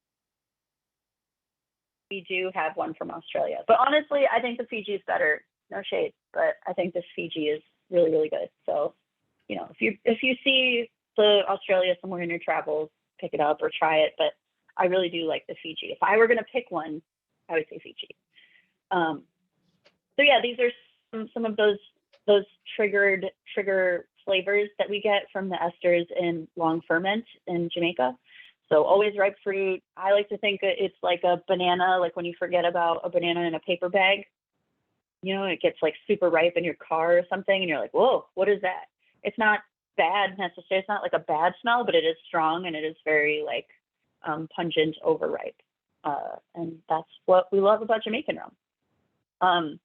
We do have one from Australia, but honestly, I think the Fiji is better. No shade, but I think this Fiji is really, really good. So, if you see the Australia somewhere in your travels, pick it up or try it. But I really do like the Fiji. If I were going to pick one, I would say Fiji. So yeah, these are some of those trigger flavors that we get from the esters in long ferment in Jamaica. So always ripe fruit. I like to think it's like a banana, like when you forget about a banana in a paper bag, it gets like super ripe in your car or something, and you're like, whoa, what is that? It's not bad necessarily. It's not like a bad smell, but it is strong, and it is very like pungent, overripe. And that's what we love about Jamaican rum.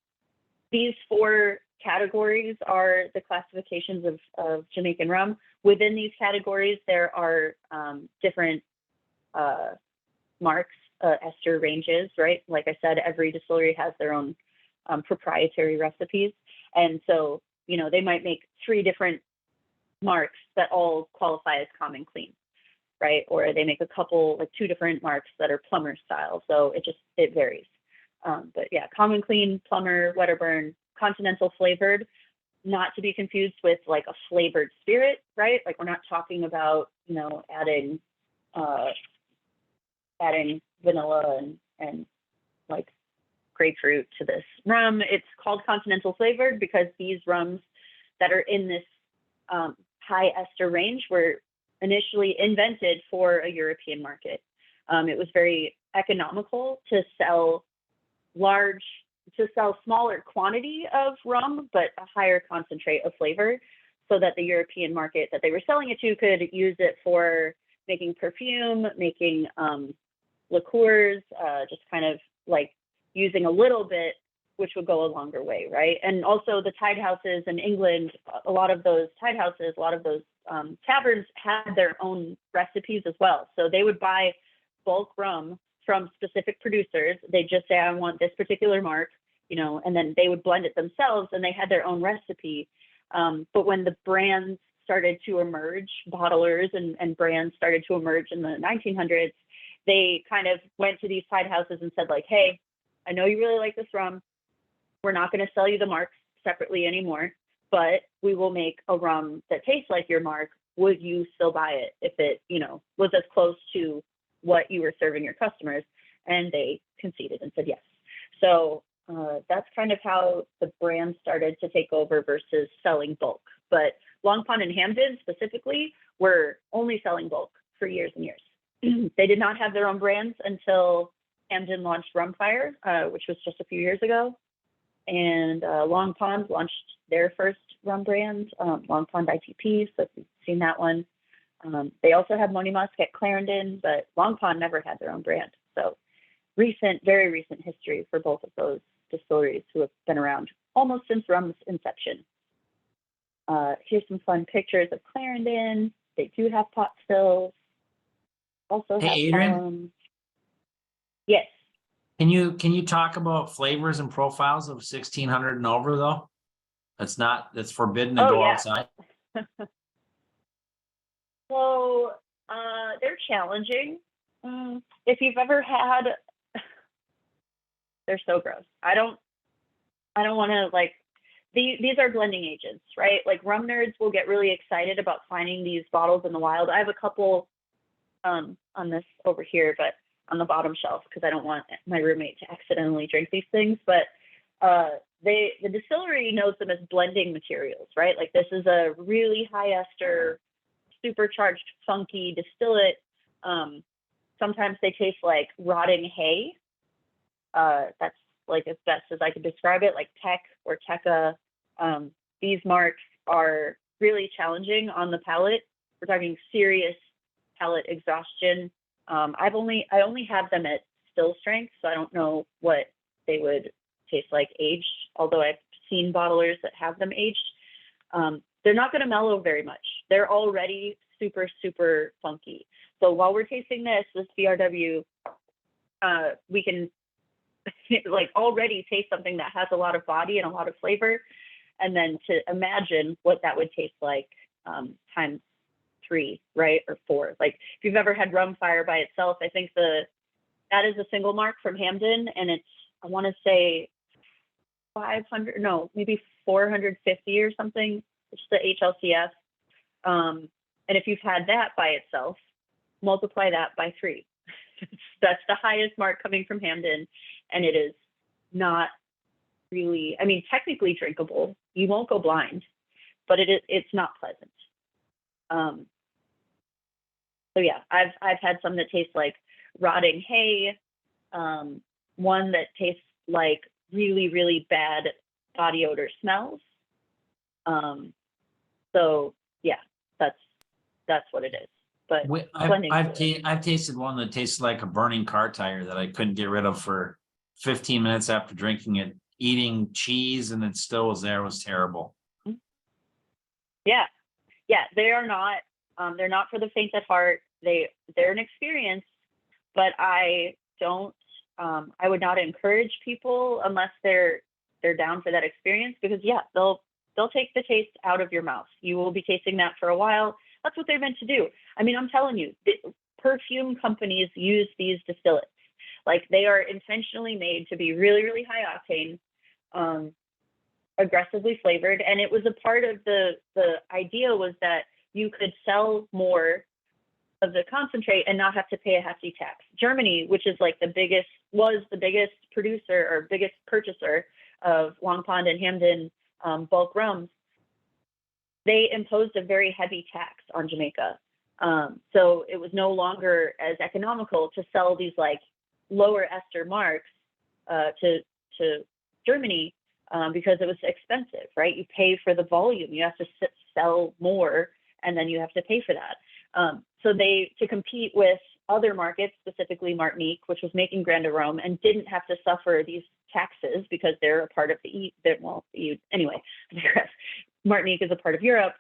These 4 categories are the classifications of Jamaican rum. Within these categories, there are different marks, ester ranges, right? Like I said, every distillery has their own proprietary recipes. And so, they might make 3 different marks that all qualify as common clean, right? Or they make a couple, like 2 different marks that are plumber style. So it varies. But yeah, common clean, plumber, Wedderburn, continental flavored, not to be confused with like a flavored spirit, right? Like we're not talking about, adding vanilla and like grapefruit to this rum. It's called continental flavored because these rums that are in this high ester range were initially invented for a European market. It was very economical to sell smaller quantity of rum, but a higher concentrate of flavor, so that the European market that they were selling it to could use it for making perfume, making liqueurs, just kind of like using a little bit, which would go a longer way, right? And also the tide houses in England, a lot of those tide houses, a lot of those taverns had their own recipes as well. So they would buy bulk rum from specific producers. They just say, I want this particular mark, you know, and then they would blend it themselves, and they had their own recipe. But when the brands started to emerge, bottlers and brands started to emerge in the 1900s, they kind of went to these tide houses and said like, hey, I know you really like this rum. We're not going to sell you the marks separately anymore, but we will make a rum that tastes like your mark. Would you still buy it if it, you know, was as close to what you were serving your customers? And they conceded and said yes. So that's kind of how the brand started to take over versus selling bulk. But Long Pond and Hamden specifically were only selling bulk for years and years. They did not have their own brands until Hamden launched Rumfire, which was just a few years ago. And Long Pond launched their first rum brand, Long Pond ITP, so if you've seen that one. They also had Money Musk at Clarendon, but Long Pond never had their own brand. So very recent history for both of those distilleries who have been around almost since rum's inception. Here's some fun pictures of Clarendon. They do have pot stills. Also have Adrienne? Yes. Can you talk about flavors and profiles of 1600 and over though? That's forbidden to go outside. So they're challenging. If you've ever had, they're so gross. I don't want to like, these are blending agents, right? Like rum nerds will get really excited about finding these bottles in the wild. I have a couple on this over here, but on the bottom shelf, because I don't want my roommate to accidentally drink these things. But the distillery knows them as blending materials, right? Like this is a really high ester, supercharged, funky distillate. Sometimes they taste like rotting hay. That's like as best as I could describe it, like Tech or Tekka. These marks are really challenging on the palate. We're talking serious palate exhaustion. I only have them at still strength, so I don't know what they would taste like aged, although I've seen bottlers that have them aged. They're not going to mellow very much. They're already super, super funky. So while we're tasting this BRW, we can like already taste something that has a lot of body and a lot of flavor. And then to imagine what that would taste like times 3, right? Or 4. Like if you've ever had Rumfire by itself, I think that is a single mark from Hamden, and it's, I want to say 500, no, maybe 450 or something. It's the HLCS. And if you've had that by itself, multiply that by 3. That's the highest mark coming from Hamden, and it is not really, I mean, technically drinkable. You won't go blind, but it's not pleasant. So yeah, I've had some that taste like rotting hay, one that tastes like really, really bad body odor smells. So yeah, that's what it is. But I've tasted one that tasted like a burning car tire that I couldn't get rid of for 15 minutes after drinking it, eating cheese, and it still was there. It was terrible. Yeah, they're not for the faint at heart. They're an experience, but I would not encourage people unless they're down for that experience, because yeah, they'll take the taste out of your mouth. You will be tasting that for a while. That's what they're meant to do. I mean, I'm telling you, perfume companies use these distillates. Like they are intentionally made to be really, really high octane, aggressively flavored. And it was a part of the idea was that you could sell more of the concentrate and not have to pay a hefty tax. Germany, which is like was the biggest producer or biggest purchaser of Long Pond and Hamden bulk rums, they imposed a very heavy tax on Jamaica. So it was no longer as economical to sell these like lower ester marks to Germany because it was expensive, right? You pay for the volume, you have to sell more, and then you have to pay for that. So they, to compete with other markets, specifically Martinique, which was making Grande Rome and didn't have to suffer these taxes because they're a part of the EU. Anyway, Martinique is a part of Europe.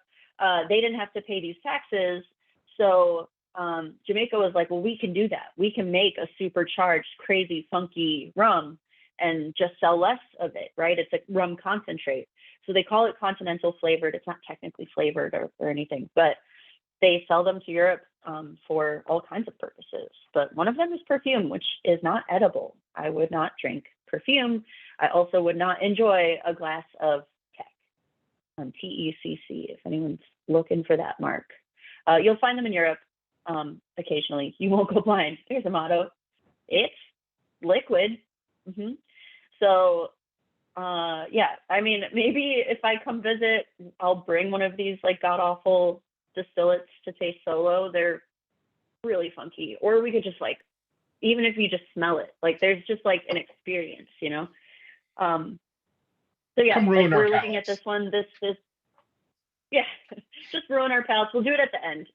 They didn't have to pay these taxes. So Jamaica was like, well, we can do that. We can make a supercharged, crazy, funky rum and just sell less of it, right? It's a rum concentrate. So they call it continental flavored. It's not technically flavored or anything, but they sell them to Europe for all kinds of purposes. But one of them is perfume, which is not edible. I would not drink perfume. I also would not enjoy a glass of Tech, TECC, if anyone's looking for that mark. You'll find them in Europe occasionally. You won't go blind. There's a motto. It's liquid. So yeah, I mean, maybe if I come visit, I'll bring one of these like god awful distillates to taste solo. They're really funky. Or we could just like, even if you just smell it, like there's just like an experience, you know? So yeah, Come like, ruin our we're looking at palates. this one, yeah, just ruin our palates. We'll do it at the end.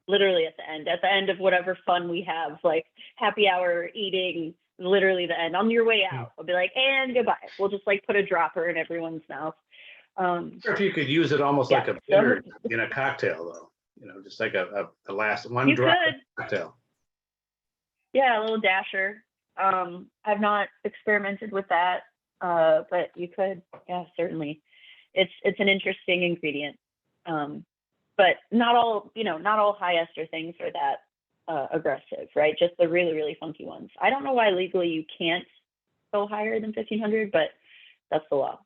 Literally at the end of whatever fun we have, like happy hour eating, literally the end. On your way out, I'll be like, and goodbye. We'll just like put a dropper in everyone's mouth. Or if you could use it almost like a bitter in a cocktail, though, you know, just like a last one drop cocktail. Yeah, a little dasher. I've not experimented with that, but you could. Yeah, certainly. It's an interesting ingredient, but not all high ester things are that aggressive, right? Just the really, really funky ones. I don't know why legally you can't go higher than 1500, but that's the law.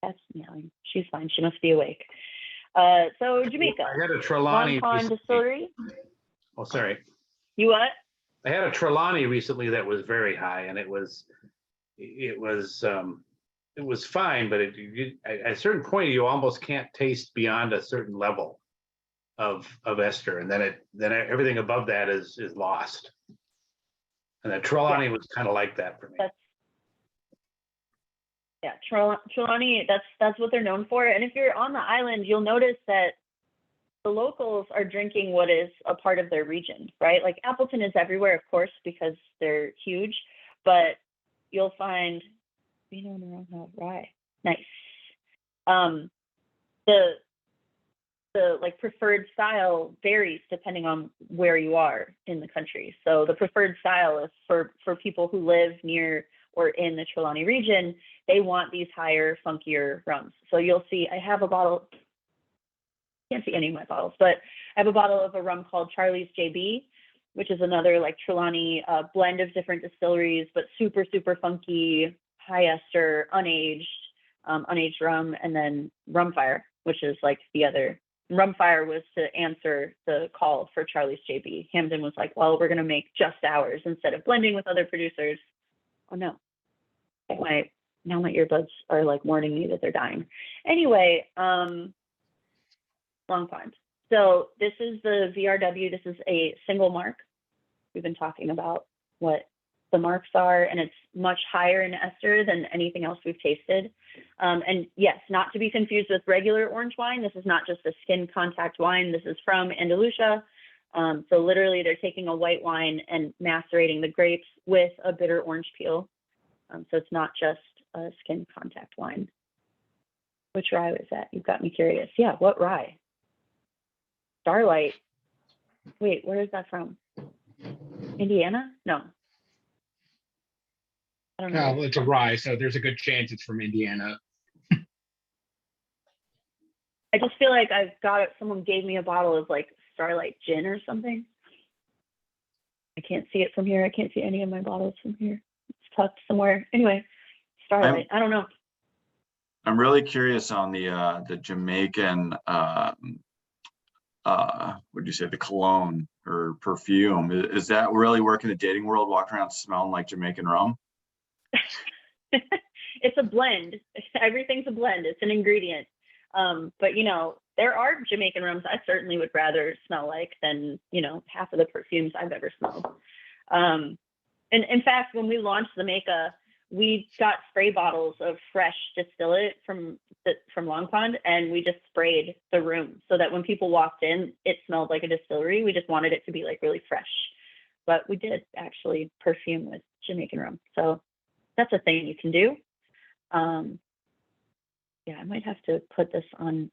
That's meowing. She's fine. She must be awake. So Jamaica. I had a Trelawney. Distillery. Oh, sorry. You what? I had a Trelawney recently that was very high, and it was fine, but at a certain point you almost can't taste beyond a certain level of ester, and then everything above that is lost. And that Trelawney was kind of like that for me. Trelawney, that's what they're known for. And if you're on the island, you'll notice that the locals are drinking what is a part of their region, right? Like Appleton is everywhere, of course, because they're huge, but you'll find rye. Nice. The like preferred style varies depending on where you are in the country. So the preferred style is for people who live near or in the Trelawney region, they want these higher, funkier rums. So you'll see, I have a bottle, can't see any of my bottles, but I have a bottle of a rum called Charlie's JB, which is another like Trelawney blend of different distilleries, but super, super funky, high ester, unaged rum, and then Rumfire, which is like the other. Rumfire was to answer the call for Charlie's JB. Hamden was like, well, we're going to make just ours instead of blending with other producers. Oh no, now my earbuds are like warning me that they're dying. Anyway, long pond. So this is the VRW. This is a single mark. We've been talking about what the marks are, and it's much higher in ester than anything else we've tasted. And yes, not to be confused with regular orange wine. This is not just a skin contact wine. This is from Andalusia. So literally they're taking a white wine and macerating the grapes with a bitter orange peel. So it's not just a skin contact wine. Which rye was that? You've got me curious. Yeah, what rye? Starlight. Wait, where is that from? Indiana? No. I don't know. No, it's a rye, so there's a good chance it's from Indiana. I just feel like I've got it. Someone gave me a bottle of like Starlight gin or something. I can't see it from here. I can't see any of my bottles from here. It's tucked somewhere. Anyway, Starlight. I don't know. I'm really curious on the Jamaican would you say the cologne or perfume? Is that really working in the dating world? Walking around smelling like Jamaican rum? It's a blend. Everything's a blend. It's an ingredient. But there are Jamaican rums I certainly would rather smell like than, half of the perfumes I've ever smelled. And in fact, when we launched the Jamaica, we got spray bottles of fresh distillate from Long Pond, and we just sprayed the room so that when people walked in, it smelled like a distillery. We just wanted it to be like really fresh. But we did actually perfume with Jamaican rum. So that's a thing you can do. Yeah, I might have to put this on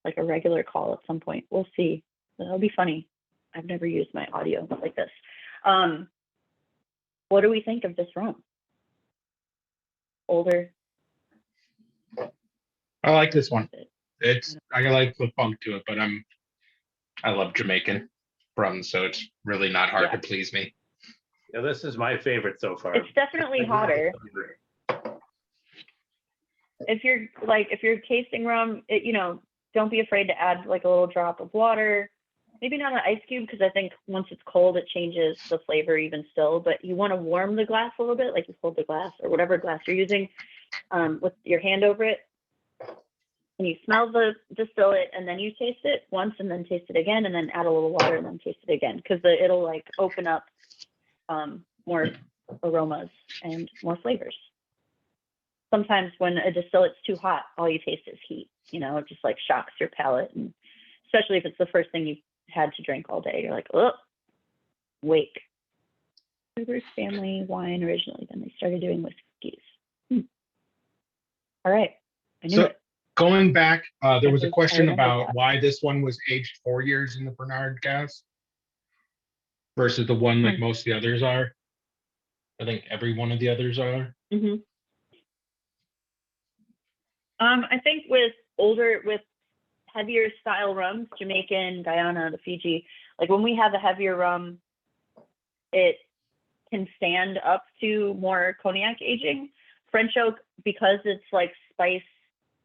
like a regular call at some point. We'll see. That'll be funny. I've never used my audio like this. What do we think of this rum? Older. I like this one. I like the funk to it, but I love Jamaican rum, so it's really not hard to please me. Yeah, this is my favorite so far. It's definitely hotter. If you're tasting rum, don't be afraid to add like a little drop of water. Maybe not an ice cube, because I think once it's cold, it changes the flavor even still. But you want to warm the glass a little bit, like you hold the glass or whatever glass you're using with your hand over it. And you smell the distillate, and then you taste it once, and then taste it again, and then add a little water, and then taste it again, because it'll like open up more aromas and more flavors. Sometimes when a distillate's too hot, all you taste is heat. It just like shocks your palate, and especially if it's the first thing you've had to drink all day, you're like, oh, wake. Cougars family wine originally, then they started doing whiskeys. All right, I knew it. Going back, there was a I question remember about that. why this one was aged 4 years in the Bernard cask versus the one like most of the others are. I think every one of the others are. Mm-hmm. I think with heavier style rums, Jamaican, Guyana, the Fiji, like when we have a heavier rum, it can stand up to more cognac aging. French oak, because it's like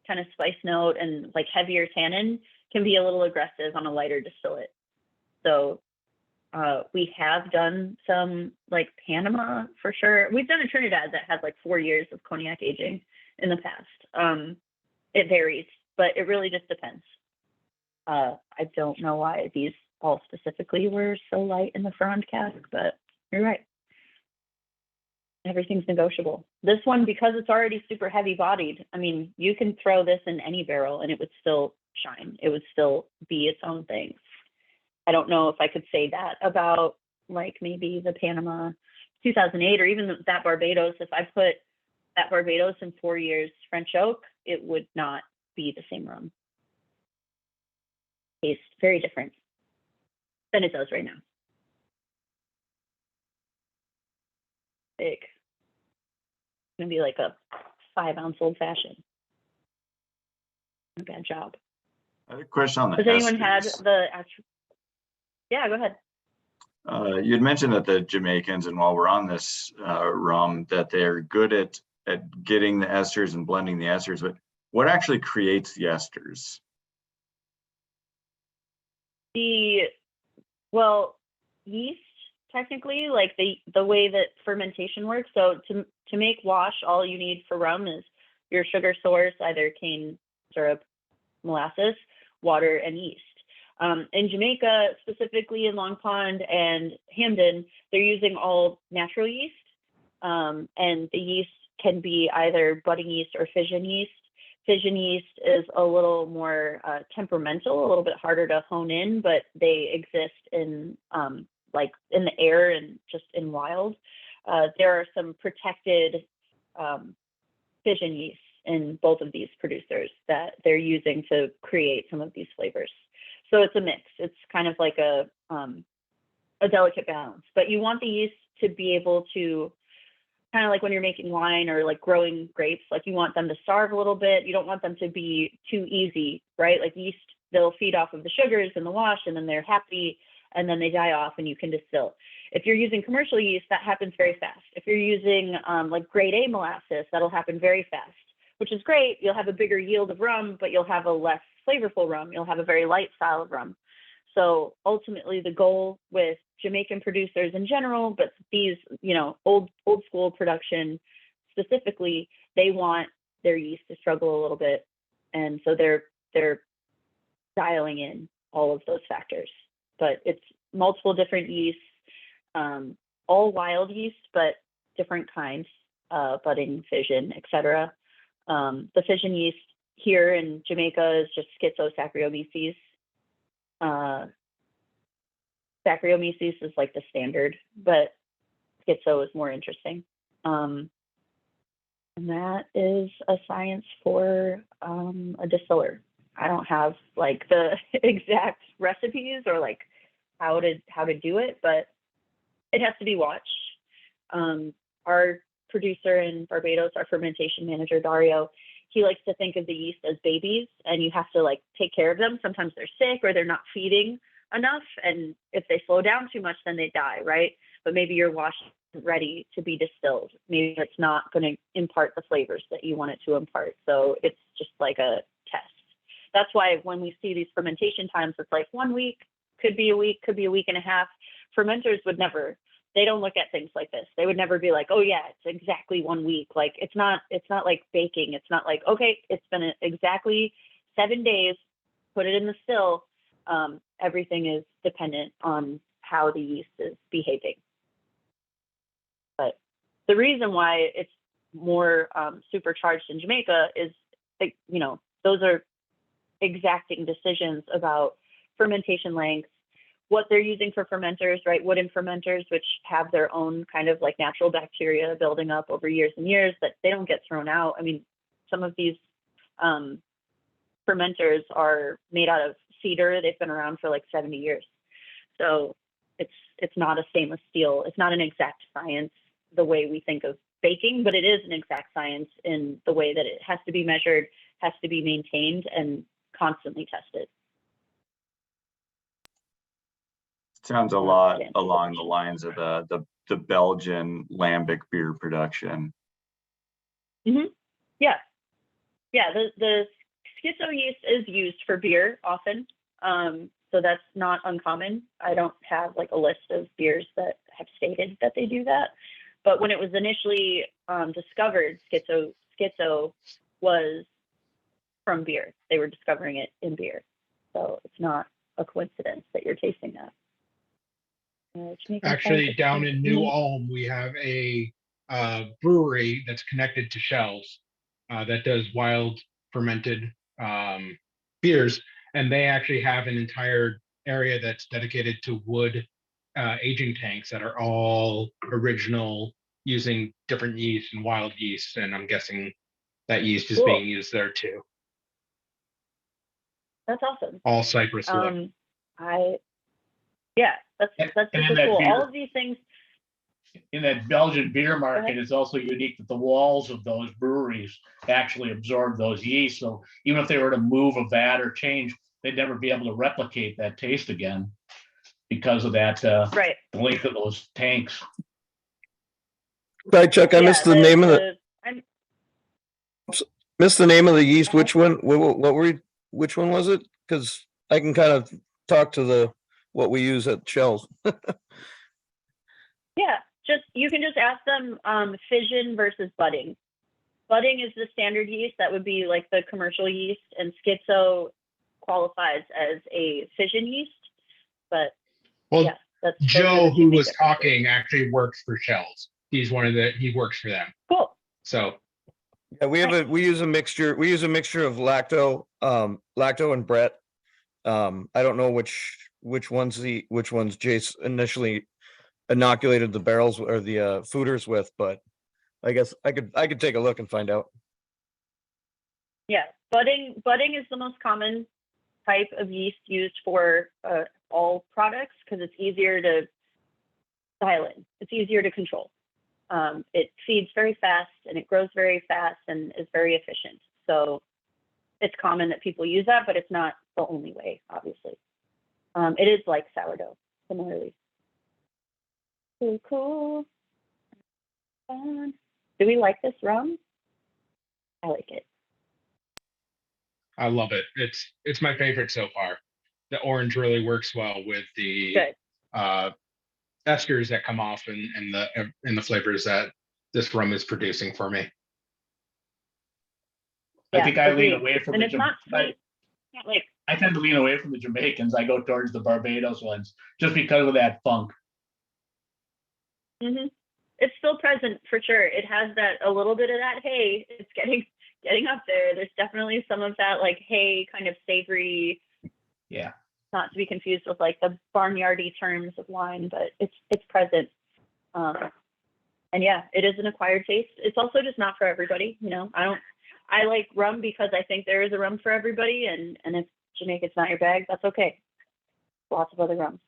kind of spice note and like heavier tannin, can be a little aggressive on a lighter distillate. So we have done some like Panama for sure. We've done a Trinidad that has like 4 years of cognac aging in the past. It varies, but it really just depends. I don't know why these all specifically were so light in the Ferrand cask, but you're right. Everything's negotiable. This one, because it's already super heavy bodied, I mean, you can throw this in any barrel and it would still shine. It would still be its own thing. I don't know if I could say that about like maybe the Panama 2008 or even that Barbados. If I put that Barbados in 4 years French oak, it would not be the same rum. Tastes very different than it does right now. Big. It's gonna be like a 5-ounce old fashioned. Not a bad job. I had a question on the Has anyone had esters. the actual? Yeah, go ahead. You had mentioned that the Jamaicans, and while we're on this rum, that they're good at getting the esters and blending the esters, but what actually creates the esters? Yeast, technically, like the way that fermentation works. So to make wash, all you need for rum is your sugar source, either cane syrup, molasses, water, and yeast. In Jamaica, specifically in Long Pond and Hamden, they're using all natural yeast, and the yeast can be either budding yeast or fission yeast. Fission yeast is a little more temperamental, a little bit harder to hone in, but they exist in like in the air and just in wild. There are some protected fission yeasts in both of these producers that they're using to create some of these flavors. So it's a mix. It's kind of like a delicate balance, but you want the yeast to be able to, kind of like when you're making wine or like growing grapes, like you want them to starve a little bit. You don't want them to be too easy, right? Like yeast, they'll feed off of the sugars in the wash and then they're happy and then they die off and you can distill. If you're using commercial yeast, that happens very fast. If you're using like grade A molasses, that'll happen very fast, which is great. You'll have a bigger yield of rum, but you'll have a less flavorful rum. You'll have a very light style of rum. So ultimately the goal with Jamaican producers in general, but these, old school production specifically, they want their yeast to struggle a little bit And so they're dialing in all of those factors. But it's multiple different yeasts, all wild yeast, but different kinds, budding, fission, etc. The fission yeast here in Jamaica is just Schizo Saccharomyces. Saccharomyces is like the standard, but Schizo is more interesting. And that is a science for a distiller. I don't have like the exact recipes or like how to do it, but it has to be watched. Our producer in Barbados, our fermentation manager, Dario, he likes to think of the yeast as babies, and you have to like take care of them. Sometimes they're sick or they're not feeding enough, and if they slow down too much, then they die, right? But maybe your wash is ready to be distilled. Maybe it's not going to impart the flavors that you want it to impart. So it's just like a test. That's why when we see these fermentation times, it's like 1 week, could be a week, could be a week and a half. Fermenters would never, they don't look at things like this. They would never be like, oh yeah, it's exactly 1 week. Like it's not like baking. It's not like, okay, it's been exactly 7 days, put it in the still. Everything is dependent on how the yeast is behaving. But the reason why it's more supercharged in Jamaica is, like, you know, those are exacting decisions about fermentation lengths, what they're using for fermenters, right? Wooden fermenters, which have their own kind of like natural bacteria building up over years and years that they don't get thrown out. I mean, some of these fermenters are made out of cedar. They've been around for like 70 years. So it's not a stainless steel. It's not an exact science the way we think of baking, but it is an exact science in the way that it has to be measured, has to be maintained, and constantly tested. Sounds a lot along the lines of the Belgian lambic beer production. Mm-hmm. Yeah. The Schizo yeast is used for beer often, so that's not uncommon. I don't have like a list of beers that have stated that they do that, but when it was initially discovered, Schizo was from beer. They were discovering it in beer, so it's not a coincidence that you're tasting that. Actually, down in New Ulm, we have a brewery that's connected to Shells that does wild fermented beers, and they actually have an entire area that's dedicated to wood aging tanks that are all original, using different yeast and wild yeast, and I'm guessing that yeast is being used there too. That's awesome. All Cypress wood. That's super cool. All of these things. In that Belgian beer market, it's also unique that the walls of those breweries actually absorb those yeast. So even if they were to move a vat or change, they'd never be able to replicate that taste again because of that Right. the length of those tanks. Right, Chuck. I missed the name of missed the name of the yeast. Which one? Which one was it? Because I can kind of talk to what we use at Shells. Yeah, you can just ask them fission versus budding. Budding is the standard yeast. That would be like the commercial yeast, and Schizo qualifies as a fission yeast. But that's Joe, who was talking, actually works for Shells. He works for them. Cool. So yeah, we use a mixture. We use a mixture of lacto and Brett. I don't know which ones Jace initially inoculated the barrels or the fooders with, but I guess I could take a look and find out. Yeah, budding is the most common type of yeast used for all products because it's easier to dial in. It's easier to control. It feeds very fast and it grows very fast and is very efficient. So it's common that people use that, but it's not the only way, obviously. It is like sourdough, similarly. Cool. Fun. Do we like this rum? I like it. I love it. It's my favorite so far. The orange really works well with the esters that come off and the flavors that this rum is producing for me. I Yeah, think I lean agreed. away from And the, it's not sweet. Not like, I tend to lean away from the Jamaicans. I go towards the Barbados ones just because of that funk. it's still present for sure. It has that, a little bit of that hay. It's getting up there. There's definitely some of that like hay kind of savory, Yeah. not to be confused with like the barnyardy terms of wine, but it's present. And yeah, it is an acquired taste. It's also just not for everybody. You know, I like rum because I think there is a rum for everybody, and if Jamaica's not your bag, that's okay. Lots of other rums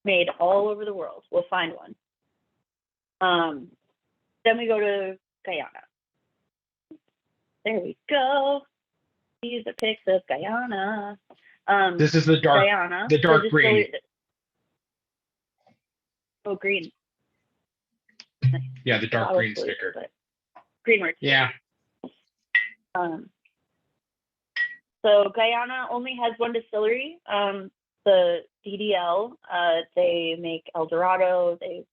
made all over the world. We'll find one. Then we go to Guyana. There we go. These are pics of Guyana. This is the dark, Guyana. the dark green. Oh, green. Yeah, the dark Solid green blue, sticker. but green works. Yeah. So Guyana only has one distillery, the DDL. They make El Dorado. They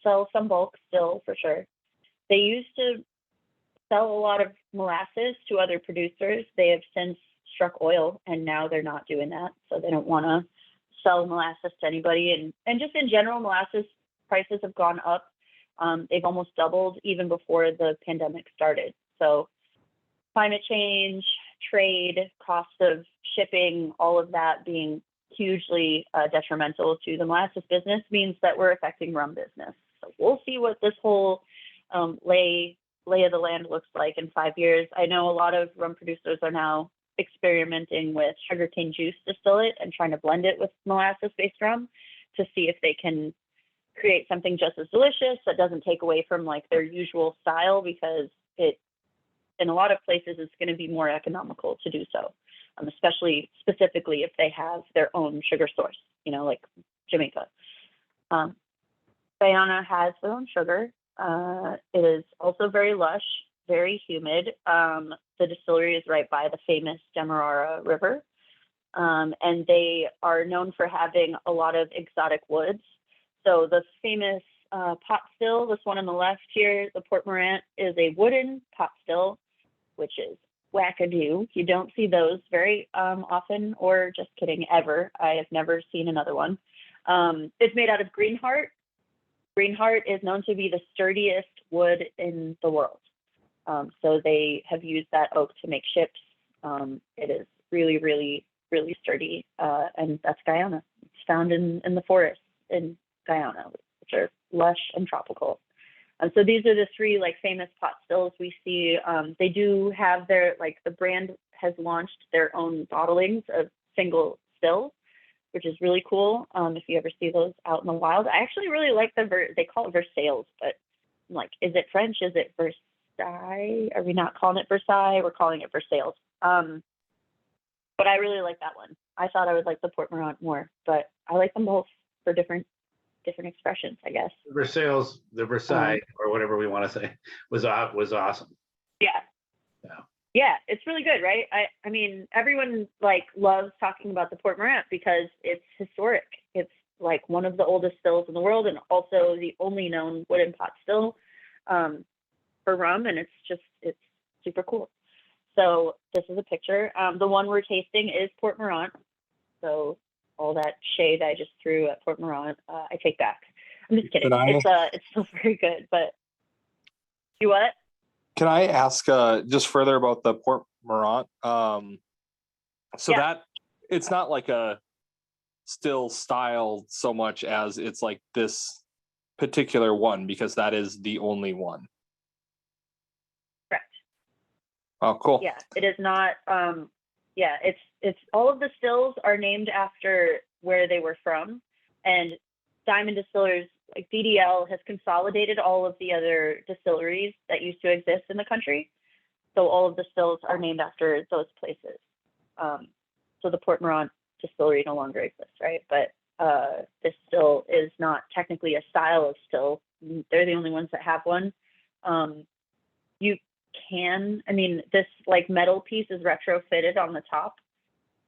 sell some bulk still for sure. They used to sell a lot of molasses to other producers. They have since struck oil, and now they're not doing that. So they don't want to sell molasses to anybody. And just in general, molasses prices have gone up. They've almost doubled even before the pandemic started. So climate change, trade, cost of shipping, all of that being hugely detrimental to the molasses business means that we're affecting rum business. So we'll see what this whole lay of the land looks like in 5 years. I know a lot of rum producers are now experimenting with sugarcane juice distillate and trying to blend it with molasses-based rum to see if they can create something just as delicious that doesn't take away from like their usual style, because it, in a lot of places, it's going to be more economical to do so, especially specifically if they have their own sugar source, you know, like Jamaica. Guyana has their own sugar. It is also very lush, very humid. The distillery is right by the famous Demerara River, and they are known for having a lot of exotic woods. So the famous pot still, this one on the left here, the Port Morant, is a wooden pot still, which is wackadoo. You don't see those very often, or just kidding, ever. I have never seen another one. It's made out of greenheart. Greenheart is known to be the sturdiest wood in the world. So they have used that oak to make ships. It is really, really, really sturdy. And that's Guyana. It's found in the forest in Guyana, which are lush and tropical. So these are the three like famous pot stills we see. They do have their, like, the brand has launched their own bottlings of single stills, which is really cool. If you ever see those out in the wild, I actually really like they call it Versailles, but I'm like, is it French? Is it Versailles? Are we not calling it Versailles? We're calling it Versailles. But I really like that one. I thought I would like the Port Morant more, but I like them both for different expressions, I guess. The Versailles, or whatever we want to say, was awesome. Yeah, it's really good, right? I mean, everyone like loves talking about the Port Morant because it's historic. It's like one of the oldest stills in the world, and also the only known wooden pot still for rum, and it's super cool. So this is a picture. The one we're tasting is Port Morant. So all that shade I just threw at Port Morant, I take back. I'm just kidding. It's still very good, but you what? Can I ask just further about the Port Morant? That it's not like a still style so much as it's like this particular one, because that is the only one. Correct. Oh, cool. Yeah, it is not. It's all of the stills are named after where they were from, and Diamond Distillers, like DDL, has consolidated all of the other distilleries that used to exist in the country. So all of the stills are named after those places. So the Port Morant distillery no longer exists, right? But this still is not technically a style of still. They're the only ones that have one. This like metal piece is retrofitted on the top,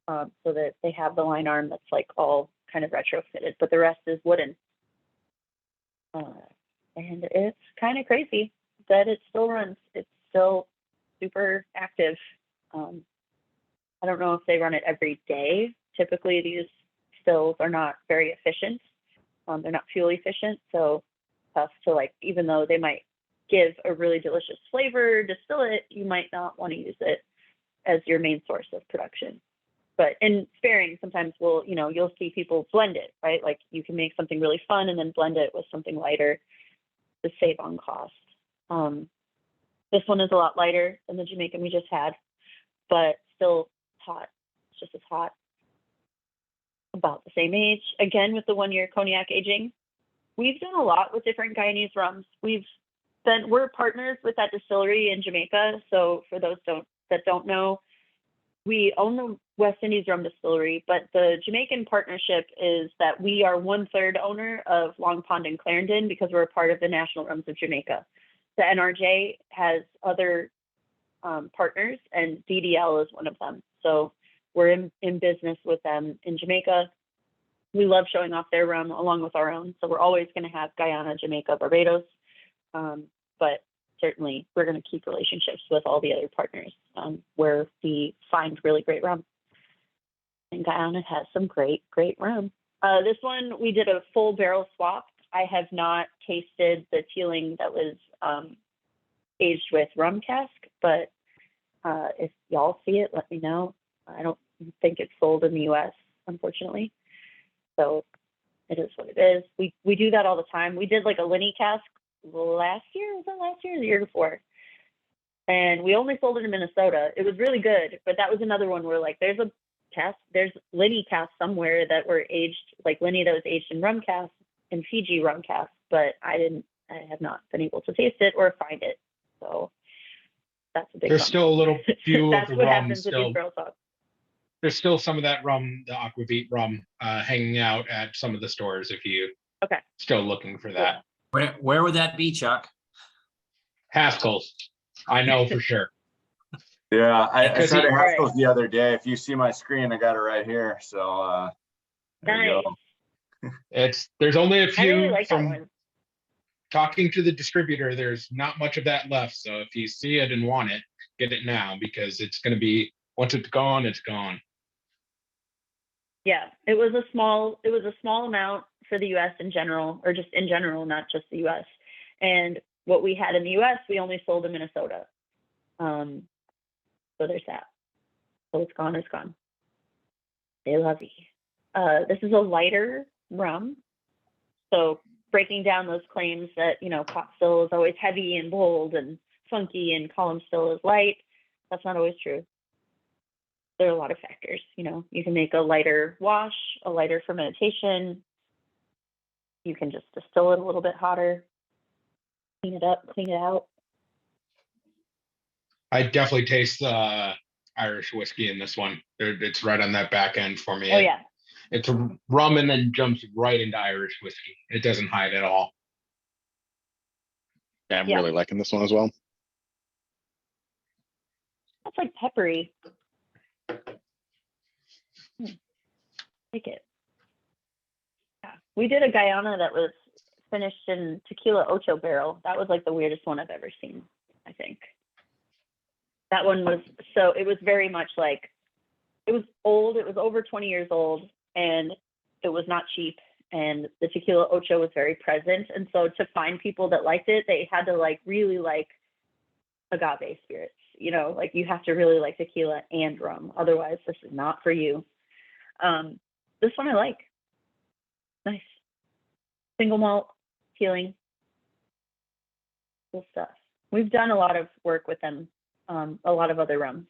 so that they have the line arm that's like all kind of retrofitted, but the rest is wooden. And it's kind of crazy that it still runs. It's still super active. I don't know if they run it every day. Typically, these stills are not very efficient. They're not fuel efficient, so tough to like, even though they might give a really delicious flavor, distill it, you might not want to use it as your main source of production. But in sparing, sometimes you'll see people blend it, right? Like you can make something really fun and then blend it with something lighter to save on cost. This one is a lot lighter than the Jamaican we just had, but still hot. It's just as hot. About the same age. Again, with the 1 year cognac aging. We've done a lot with different Guyanese rums. We're partners with that distillery in Jamaica. So for those that don't know, we own the West Indies Rum Distillery, but the Jamaican partnership is that we are 1/3 owner of Long Pond and Clarendon because we're a part of the National Rums of Jamaica. The NRJ has other partners, and DDL is one of them. So we're in business with them in Jamaica. We love showing off their rum along with our own. So we're always going to have Guyana, Jamaica, Barbados. But certainly we're going to keep relationships with all the other partners where we find really great rum. And Guyana has some great, great rum. This one, we did a full barrel swap. I have not tasted the teeling that was aged with rum cask, but if y'all see it, let me know. I don't think it's sold in the US, unfortunately. So it is what it is. We do that all the time. We did like a Linney cask last year. Was that last year or the year before? And we only sold it in Minnesota. It was really good, but that was another one where like there's Linney cask somewhere that were aged, like Linney that was aged in rum cask and Fiji rum cask, but I have not been able to taste it or find it. So that's a big There's bummer. still a little few of That's the what rum happens with still. these barrel swaps. There's still some of that rum, the aquavit rum, hanging out at some of the stores if you Okay. still looking for that. Where would that be, Chuck? Haskell's, I know for sure. Yeah, I Because tried he- to Haskell's the other day. If you see my screen, I got it right here. So there you go. There's only a I few really like that from one. talking to the distributor. There's not much of that left. So if you see it and want it, get it now because it's going to be, once it's gone, it's gone. Yeah, it was a small amount for the US in general, or just in general, not just the US. And what we had in the US, we only sold in Minnesota. So there's that. So it's gone, it's gone. C'est la vie. This is a lighter rum. So breaking down those claims that, pot still is always heavy and bold and funky and column still is light, that's not always true. There are a lot of factors, you can make a lighter wash, a lighter fermentation. You can just distill it a little bit hotter, clean it up, clean it out. I definitely taste the Irish whiskey in this one. It's right on that back end for me. Oh yeah. It's a rum and then jumps right into Irish whiskey. It doesn't hide at all. Yeah, I'm really liking this one as well. That's like peppery. Like it. Yeah. We did a Guyana that was finished in tequila ocho barrel. That was like the weirdest one I've ever seen, I think. That one was, so it was very much like, it was old, it was over 20 years old, and it was not cheap. And the tequila ocho was very present. And so to find people that liked it, they had to like really like agave spirits, like you have to really like tequila and rum. Otherwise, this is not for you. This one I like. Nice. Single malt, healing. Cool stuff. We've done a lot of work with them, a lot of other rums.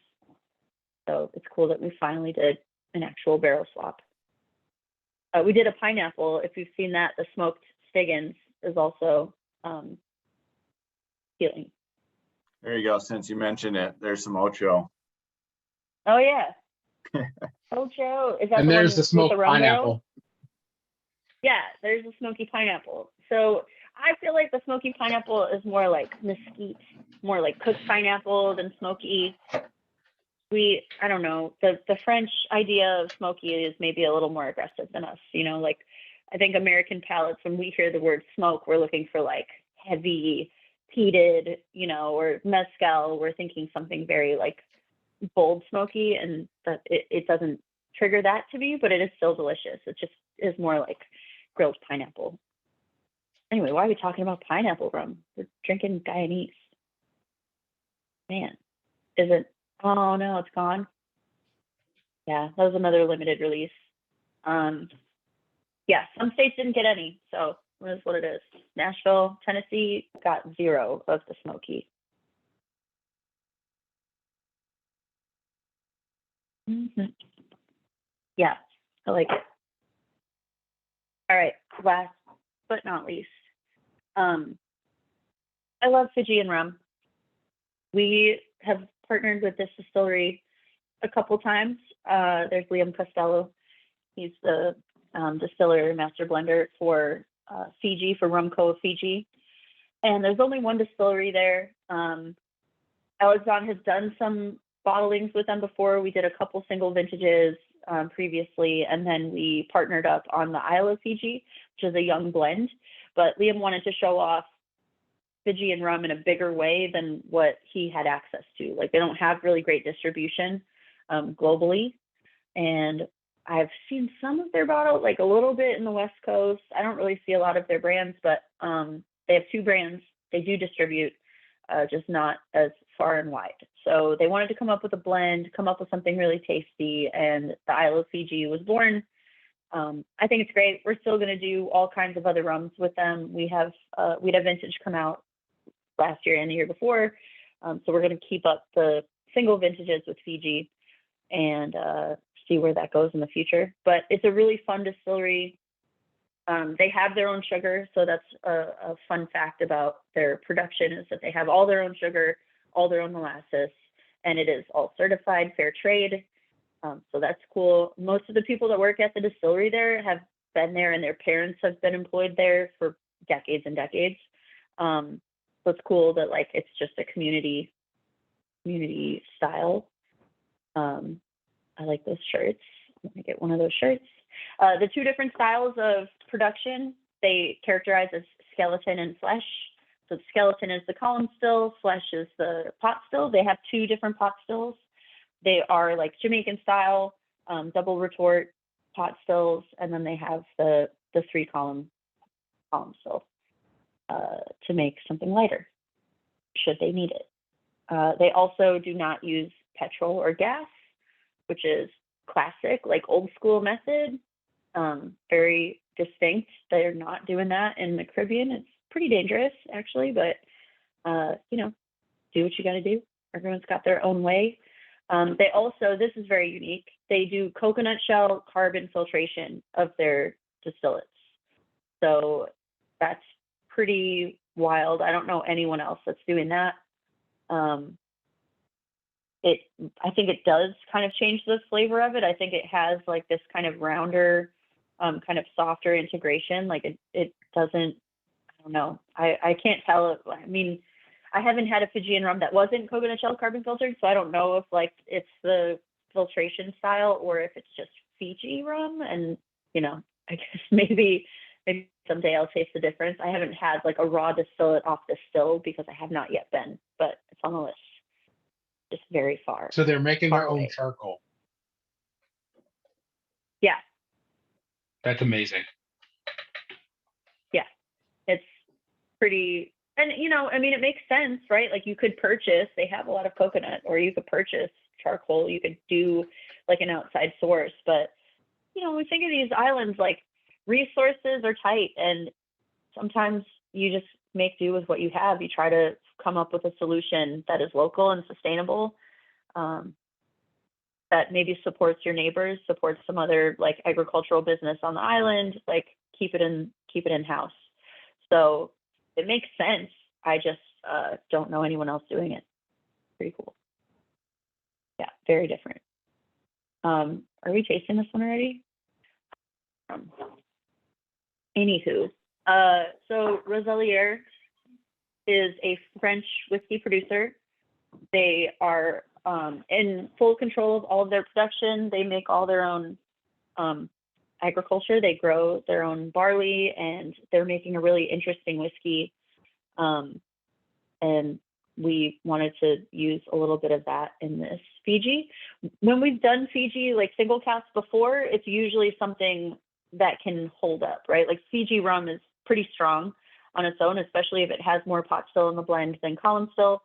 So it's cool that we finally did an actual barrel swap. We did a pineapple. If you've seen that, the smoked Stiggins is also healing. There you go. Since you mentioned it, there's some Ocho. Oh yeah. Ocho. Is that And the there's one the with smoked the rum barrel? pineapple. Yeah, there's the smoky pineapple. So I feel like the smoky pineapple is more like mesquite, more like cooked pineapple than smoky. I don't know, the French idea of smoky is maybe a little more aggressive than us, like I think American palates, when we hear the word smoke, we're looking for like heavy, heated, you know, or mezcal, we're thinking something very like bold smoky, and that it doesn't trigger that to me, but it is still delicious. It just is more like grilled pineapple. Anyway, why are we talking about pineapple rum? We're drinking Guyanese. Man, is it? Oh no, it's gone. Yeah, that was another limited release. Yeah, some states didn't get any, so it is what it is. Nashville, Tennessee got 0 of the smoky. Yeah, I like it. All right, last but not least, I love Fijian rum. We have partnered with this distillery a couple times. There's Liam Costello. He's the distiller, master blender for Fiji, for Rumco of Fiji. And there's only one distillery there. Alexandre has done some bottlings with them before. We did a couple single vintages previously, and then we partnered up on the Isle of Fiji, which is a young blend. But Liam wanted to show off Fijian rum in a bigger way than what he had access to. Like, they don't have really great distribution globally. And I've seen some of their bottles, like a little bit in the West Coast. I don't really see a lot of their brands, but they have 2 brands they do distribute, just not as far and wide. So they wanted to come up with a blend, come up with something really tasty, and the Isle of Fiji was born. I think it's great. We're still going to do all kinds of other rums with them. We had vintage come out last year and the year before, so we're going to keep up the single vintages with Fiji and see where that goes in the future. But it's a really fun distillery. They have their own sugar, so that's a fun fact about their production, is that they have all their own sugar, all their own molasses, and it is all certified fair trade. So that's cool. Most of the people that work at the distillery there have been there, and their parents have been employed there for decades and decades. So it's cool that like it's just a community style. I like those shirts. I'm gonna get one of those shirts. The 2 different styles of production, they characterize as skeleton and flesh. So the skeleton is the column still, flesh is the pot still. They have 2 different pot stills. They are like Jamaican style, double retort pot stills, and then they have the 3 column still to make something lighter, should they need it. They also do not use petrol or gas, which is classic, like old school method, very distinct. They're not doing that in the Caribbean. It's pretty dangerous actually, but you know, do what you got to do. Everyone's got their own way. They also, this is very unique, they do coconut shell carbon filtration of their distillates. So that's pretty wild. I don't know anyone else that's doing that. I think it does kind of change the flavor of it. I think it has like this kind of rounder, kind of softer integration. Like it doesn't, I don't know. I can't tell. I mean, I haven't had a Fijian rum that wasn't coconut shell carbon filtered, so I don't know if like it's the filtration style or if it's just Fiji rum. And, you know, I guess maybe someday I'll taste the difference. I haven't had like a raw distillate off the still because I have not yet been, but it's on the list. Just very far. So they're making their own away. charcoal. Yeah. That's amazing. Yeah. It's pretty, and you know, I mean, it makes sense, right? Like you could purchase, they have a lot of coconut, or you could purchase charcoal. You could do like an outside source, but you know, we think of these islands, like resources are tight, and sometimes you just make do with what you have. You try to come up with a solution that is local and sustainable, that maybe supports your neighbors, supports some other like agricultural business on the island, like keep it in house. So it makes sense. I just don't know anyone else doing it. Pretty cool. Yeah, very different. Are we tasting this one already? Anywho, so Roselier is a French whiskey producer. They are in full control of all of their production. They make all their own agriculture. They grow their own barley, and they're making a really interesting whiskey. and we wanted to use a little bit of that in this Fiji. When we've done Fiji like single cask before, it's usually something that can hold up, right? Like Fiji rum is pretty strong on its own, especially if it has more pot still in the blend than column still.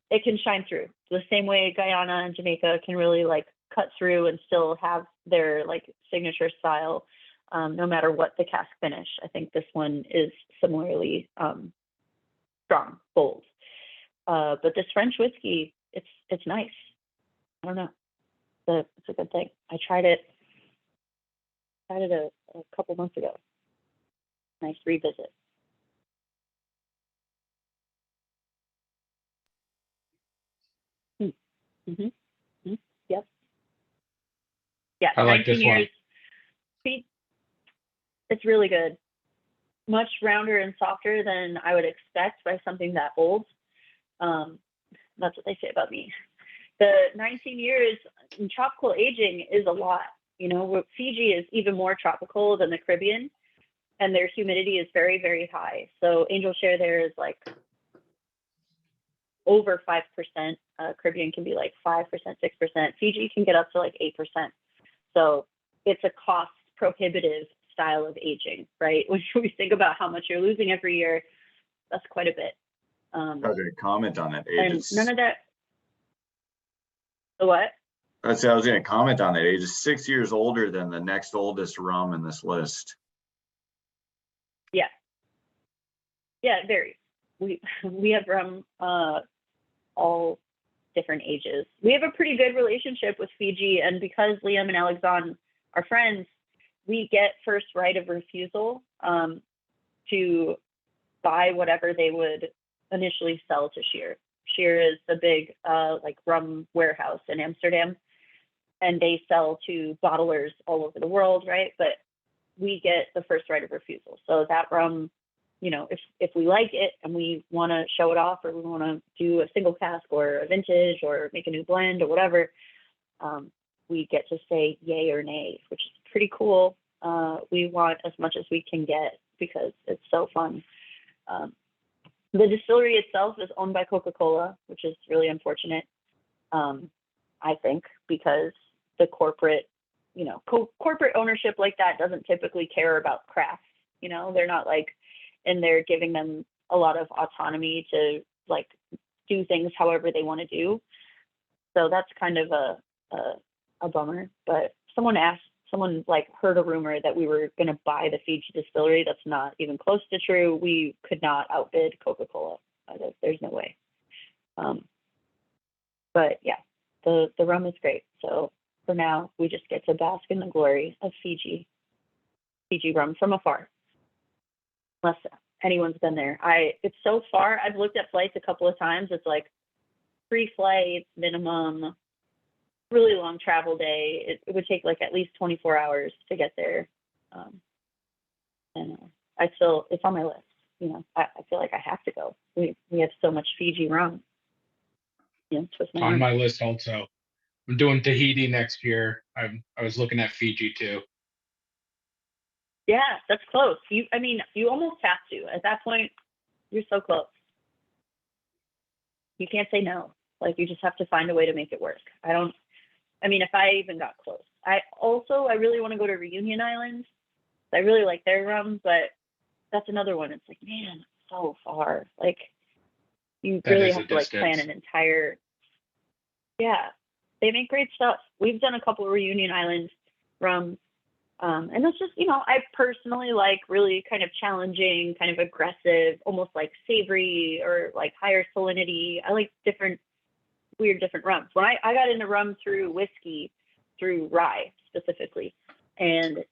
It can shine through the same way Guyana and Jamaica can really like cut through and still have their like signature style, no matter what the cask finish. I think this one is similarly strong, bold. But this French whiskey, it's nice. I don't know. It's a good thing. I tried it a couple months ago. Nice revisit. Mm-hmm. Mm-hmm. Yep. Yeah. I like 19 this one. years. It's really good. Much rounder and softer than I would expect by something that old. That's what they say about me. The 19 years in tropical aging is a lot. You know, Fiji is even more tropical than the Caribbean, and their humidity is very, very high. So angel share there is like over 5%. Caribbean can be like 5%, 6%. Fiji can get up to like 8%. So it's a cost prohibitive style of aging, right? When we think about how much you're losing every year, that's quite a bit. I was going to comment on that. And none of that. The what? I was going to comment on that. Age is 6 years older than the next oldest rum in this list. Yeah. Yeah, it varies. We have rum all different ages. We have a pretty good relationship with Fiji, and because Liam and Alexandre are friends, we get first right of refusal to buy whatever they would initially sell to Sheer. Sheer is the big like rum warehouse in Amsterdam, and they sell to bottlers all over the world, right? But we get the first right of refusal. So that rum, you know, if we like it and we want to show it off, or we want to do a single cask or a vintage or make a new blend or whatever, we get to say yay or nay, which is pretty cool. We want as much as we can get because it's so fun. The distillery itself is owned by Coca-Cola, which is really unfortunate, I think, because the corporate, you know, corporate ownership like that doesn't typically care about craft. You know, they're not like in there giving them a lot of autonomy to like do things however they want to do. So that's kind of a bummer. But someone like heard a rumor that we were going to buy the Fiji distillery. That's not even close to true. We could not outbid Coca-Cola. There's no way. But yeah, the rum is great. So for now, we just get to bask in the glory of Fiji rum from afar. Unless anyone's been there. It's so far. I've looked at flights a couple of times. It's like 3 flights minimum. Really long travel day. It would take like at least 24 hours to get there. And it's on my list. You know, I feel like I have to go. We have so much Fiji rum. You know, twist my On arm. my list also. I'm doing Tahiti next year. I was looking at Fiji too. Yeah, that's close. You almost have to. At that point, you're so close. You can't say no. Like, you just have to find a way to make it work. If I even got close. I really want to go to Reunion Island. I really like their rum, but that's another one. It's like, man, so far. Like, you really have to like plan an entire. Yeah, they make great stuff. We've done a couple of Reunion Island rums, and it's just, you know, I personally like really kind of challenging, kind of aggressive, almost like savory or like higher salinity. I like different rums. When I got into rum through whiskey, through rye specifically, and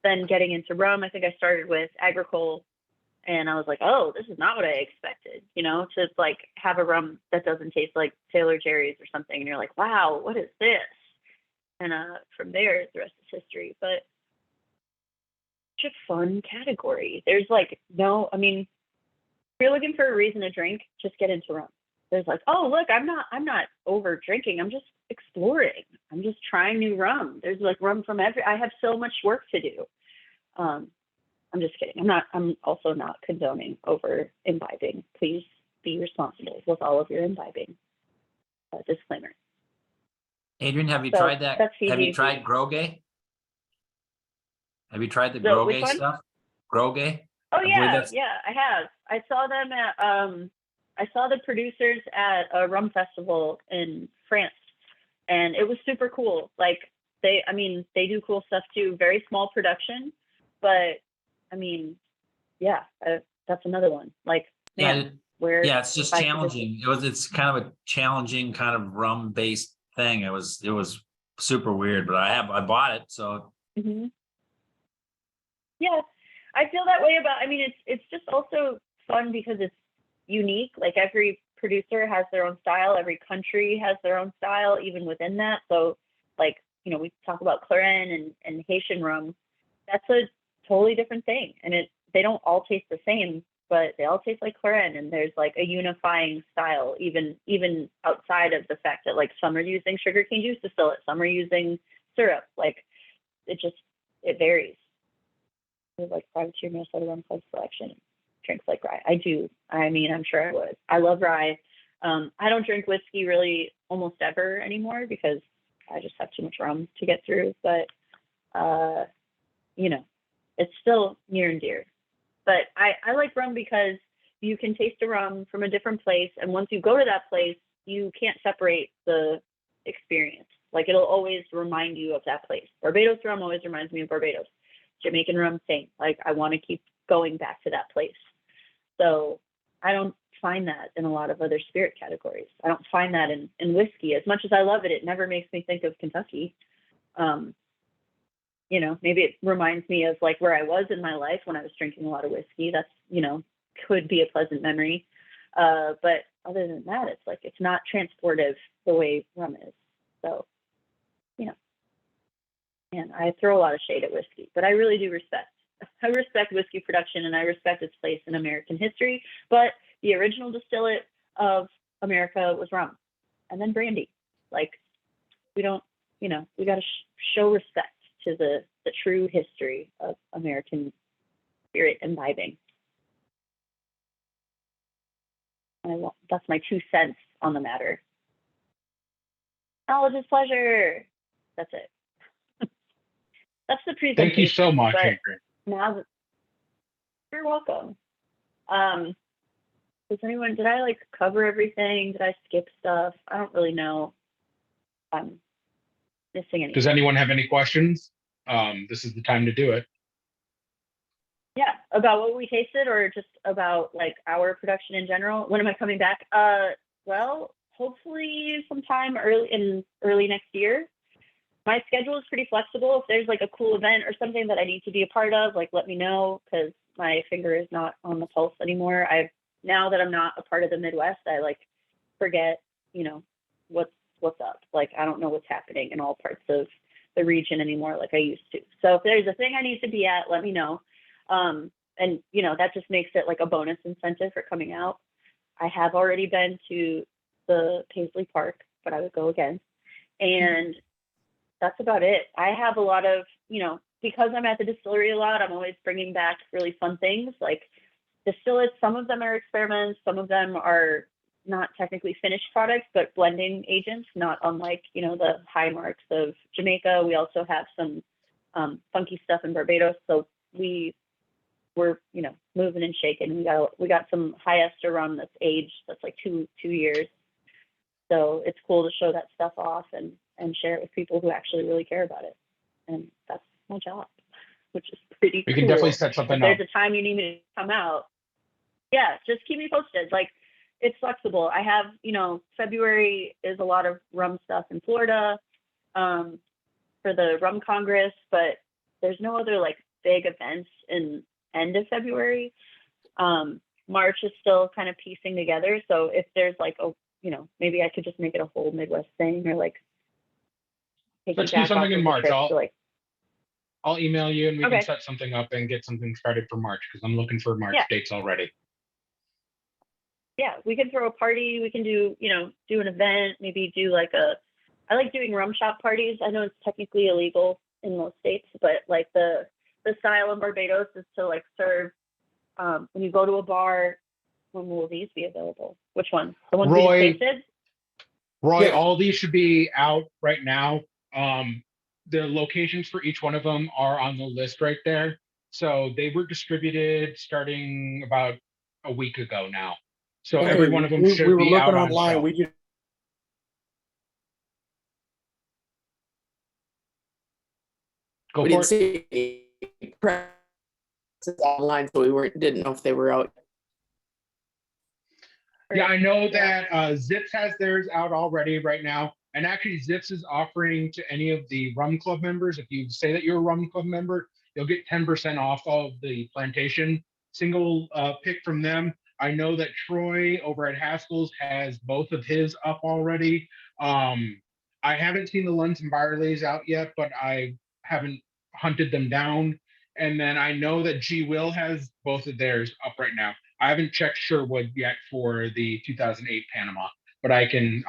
then getting into rum, I think I started with agricole, and I was like, oh, this is not what I expected, you know, to like have a rum that doesn't taste like Taylor Jerry's or something, and you're like, wow, what is this? And from there, the rest is history. But such a fun category. There's like if you're looking for a reason to drink, just get into rum. There's like, oh, look, I'm not over drinking. I'm just exploring. I'm just trying new rum. There's like rum from I have so much work to do. I'm just kidding. I'm also not condoning over imbibing. Please be responsible with all of your imbibing. Disclaimer. Adrienne, have you So, tried that? that's Have you Fiji. tried Grogay? Have you tried the So, which Grogay one? stuff? Grogay? Oh I believe yeah, that's- yeah, I have. I saw them at I saw the producers at a rum festival in France, and it was super cool. Like I mean, they do cool stuff too. Very small production, but I mean, yeah, that's another one. Like, man, Yeah, where? yeah, it's just if I could challenging. It's kind of a challenging kind of rum based thing. It was super weird, but I bought it. So Mhm. Yeah, I feel that way about. I mean, it's just also fun because it's unique. Like every producer has their own style. Every country has their own style, even within that. So, like, you know, we talk about Claren and Haitian rum. That's a totally different thing, and they don't all taste the same, but they all taste like Claren. And there's like a unifying style, even outside of the fact that like some are using sugarcane juice to distill it, some are using syrup. Like it varies. There's like Privateer Minnesota Rum Club selection. Drinks like rye. I do. I mean, I'm sure I would. I love rye. I don't drink whiskey really almost ever anymore because I just have too much rum to get through. But you know, it's still near and dear. But I like rum because you can taste a rum from a different place, and once you go to that place, you can't separate the experience. Like it'll always remind you of that place. Barbados rum always reminds me of Barbados. Jamaican rum, same. Like I want to keep going back to that place. So I don't find that in a lot of other spirit categories. I don't find that in whiskey. As much as I love it, it never makes me think of Kentucky. You know, maybe it reminds me of like where I was in my life when I was drinking a lot of whiskey. That's, you know, could be a pleasant memory. But other than that, it's like, it's not transportive the way rum is. So, you know, and I throw a lot of shade at whiskey, but I really do respect whiskey production, and I respect its place in American history. But the original distillate of America was rum, and then brandy. Like, we don't, you know, we got to show respect to the true history of American spirit imbibing. That's my 2 cents on the matter. Knowledge is pleasure. That's it. That's the presentation. Thank you so much, but Adrienne. Now, you're welcome. Did I like cover everything? Did I skip stuff? I don't really know. I'm missing anything. Does anyone have any questions? This is the time to do it. Yeah, about what we tasted, or just about like our production in general. When am I coming back? Well, hopefully sometime early next year. My schedule is pretty flexible. If there's like a cool event or something that I need to be a part of, like let me know, because my finger is not on the pulse anymore. Now that I'm not a part of the Midwest, I like forget, you know, what's up. Like I don't know what's happening in all parts of the region anymore like I used to. So if there's a thing I need to be at, let me know. And you know, that just makes it like a bonus incentive for coming out. I have already been to the Paisley Park, but I would go again. And that's about it. I have a lot of, you know, because I'm at the distillery a lot, I'm always bringing back really fun things like distillates. Some of them are experiments. Some of them are not technically finished products, but blending agents, not unlike, you know, the high marks of Jamaica. We also have some funky stuff in Barbados. So we're, you know, moving and shaking. We got some high ester rum that's aged, that's like two years. So it's cool to show that stuff off and share it with people who actually really care about it. And that's my job, which is pretty cool. We can definitely set something up. If there's a time you need me to come out, yeah, just keep me posted. Like, it's flexible. I have, you know, February is a lot of rum stuff in Florida for the Rum Congress, but there's no other like big events in end of February. March is still kind of piecing together. So if there's like a, you know, maybe I could just make it a whole Midwest thing, or like Let's do something in March. I'll email you and we can set something up and get something started for March, because I'm looking for March dates already. Yeah, we can throw a party. We can do, you know, do an event, maybe do like I like doing rum shop parties. I know it's technically illegal in most states, but like the style in Barbados is to like serve, when you go to a bar, when will these be available? Which one? The ones Roy- we just tasted? Roy, Yeah. all these should be out right now. The locations for each one of them are on the list right there. So they were distributed starting about a week ago now. So Okay, every one of them we should were be out looking on online. shelf. We just Go We for didn't it. see any prices online, so didn't know if they were out. Yeah, I know that Zips has theirs out already right now. And actually, Zips is offering to any of the Rum Club members, if you say that you're a Rum Club member, you'll get 10% off of the Plantation single pick from them. I know that Troy over at Haskell's has both of his up already. I haven't seen the Lunds and Byerly's out yet, but I haven't hunted them down. And then I know that G Will has both of theirs up right now. I haven't checked Sherwood yet for the 2008 Panama, but I can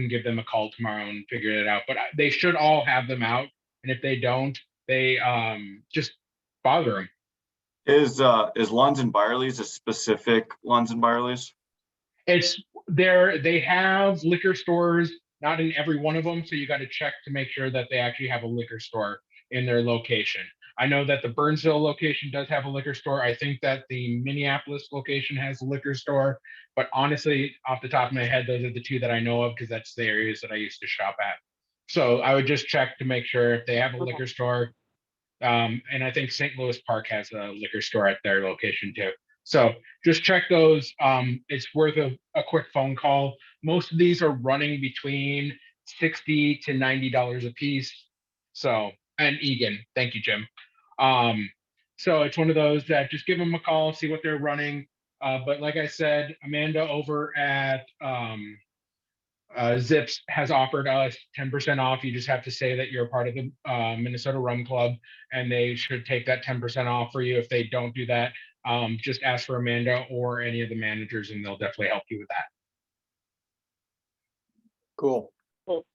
give them a call tomorrow and figure it out. But they should all have them out, and if they don't, they just bother them. Is Lunds and Byerly's a specific Lunds and Byerly's? It's there. They have liquor stores, not in every one of them, so you got to check to make sure that they actually have a liquor store in their location. I know that the Burnsville location does have a liquor store. I think that the Minneapolis location has a liquor store, but honestly, off the top of my head, those are the two that I know of because that's the areas that I used to shop at. So I would just check to make sure if they have a liquor store. And I think St. Louis Park has a liquor store at their location too. So just check those. It's worth a quick phone call. Most of these are running between $60 to $90 a piece. So, and Egan, thank you, Jim. So it's one of those that just give them a call, see what they're running. But like I said, Amanda over at Zips has offered us 10% off. You just have to say that you're a part of the Minnesota Rum Club, and they should take that 10% off for you. If they don't do that, just ask for Amanda or any of the managers, and they'll definitely help you with that. cool. Cool.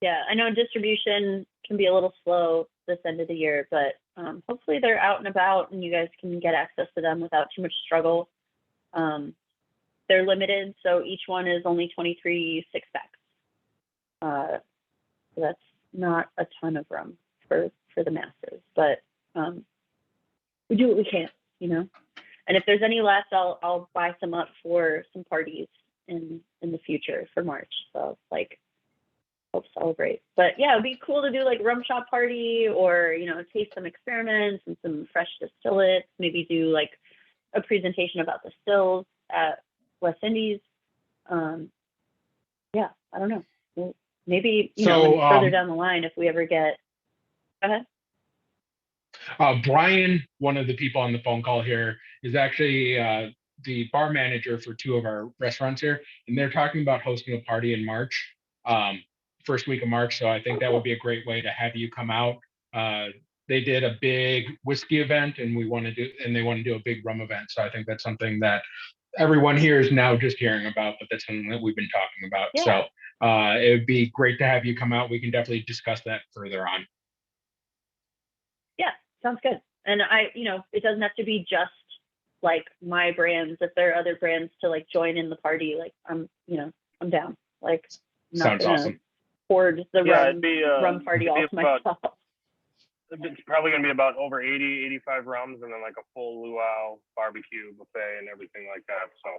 Yeah, I know distribution can be a little slow this end of the year, but hopefully they're out and about and you guys can get access to them without too much struggle. They're limited, so each one is only 23 six-packs. So that's not a ton of rum for the masses, but we do what we can, you know. And if there's any left, I'll buy some up for some parties in the future for March. So like, hope celebrate. But yeah, it'd be cool to do like rum shop party or, you know, taste some experiments and some fresh distillates. Maybe do like a presentation about the stills at West Indies. Yeah, I don't know. Maybe, you know, further down the line, if we ever get, go ahead. Brian, one of the people on the phone call here, is actually the bar manager for two of our restaurants here, and they're talking about hosting a party in March, first week of March. So I think that would be a great way to have you come out. They did a big whiskey event, and they want to do a big rum event. So I think that's something that everyone here is now just hearing about, but that's something that we've been talking about. Yeah. So it would be great to have you come out. We can definitely discuss that further on. Yeah, sounds good. And you know, it doesn't have to be just like my brands. If there are other brands to like join in the party, like I'm down. Like, I'm not Sounds gonna awesome. hoard the it'd rum party all to myself. It's probably going to be about over 80, 85 rums and then like a full luau barbecue buffet and everything like that. So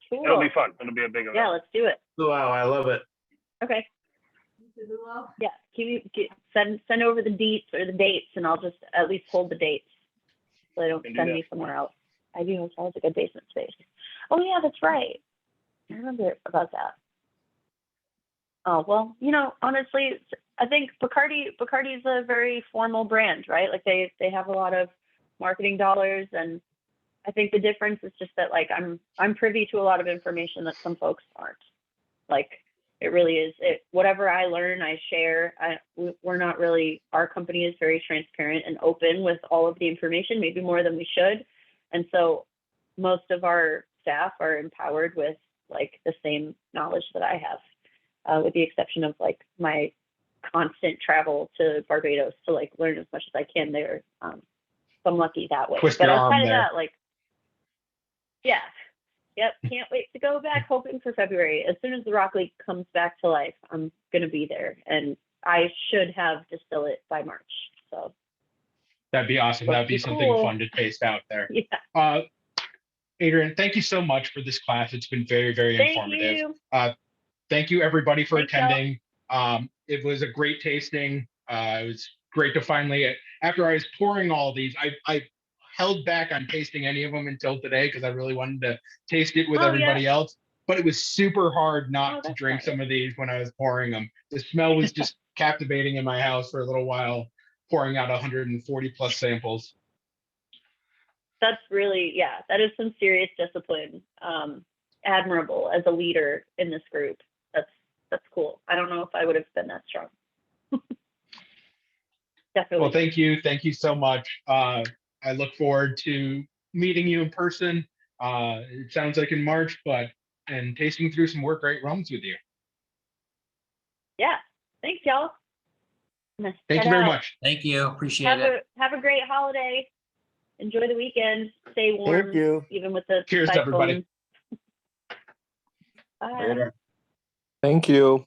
Cool. It'll be fun. It'll be a big event. Yeah, let's do it. Wow, I love it. Okay. Yeah, send over the deets or the dates, and I'll just at least hold the dates so they don't Can do send that. me somewhere else. Ivy Hotel has a good basement space. Oh yeah, that's right. I remember about that. Oh well, you know, honestly, I think Bacardi is a very formal brand, right? Like they have a lot of marketing dollars, and I think the difference is just that like I'm privy to a lot of information that some folks aren't. Like it really is. Whatever I learn, I share. We're not really. Our company is very transparent and open with all of the information, maybe more than we should, and so most of our staff are empowered with like the same knowledge that I have, with the exception of like my constant travel to Barbados to like learn as much as I can there. So I'm lucky that way. Twist But your arm outside of there. that, like, Yeah. Yep. Can't wait to go back. Hoping for February. As soon as the Rock Lake comes back to life, I'm gonna be there, and I should have distill it by March. So That'd be awesome. That'd be something cool. fun to taste out there. Yeah. Adrienne, thank you so much for this class. It's been very, very Thank informative. you. Thank you everybody for Thanks, y'all. attending. It was a great tasting. It was great to finally, after I was pouring all these, I held back on tasting any of them until today because I really wanted to taste it with Oh, everybody else. But it was super hard not Oh, to that's drink nice. some of these when I was pouring them. The smell was just captivating in my house for a little while, pouring out 140 plus samples. That's really, yeah, that is some serious discipline. Admirable as a leader in this group. That's cool. I don't know if I would have been that strong. Definitely. Well, thank you. Thank you so much. I look forward to meeting you in person. It sounds like in March, and tasting through some more great rums with you. Yeah. Thanks, y'all. Thank you very much. Thank you. Appreciate it. Have a great holiday. Enjoy the weekend. Stay warm. Thank you. Even with the Cheers, cyclone. everybody. Bye. Later. Thank you.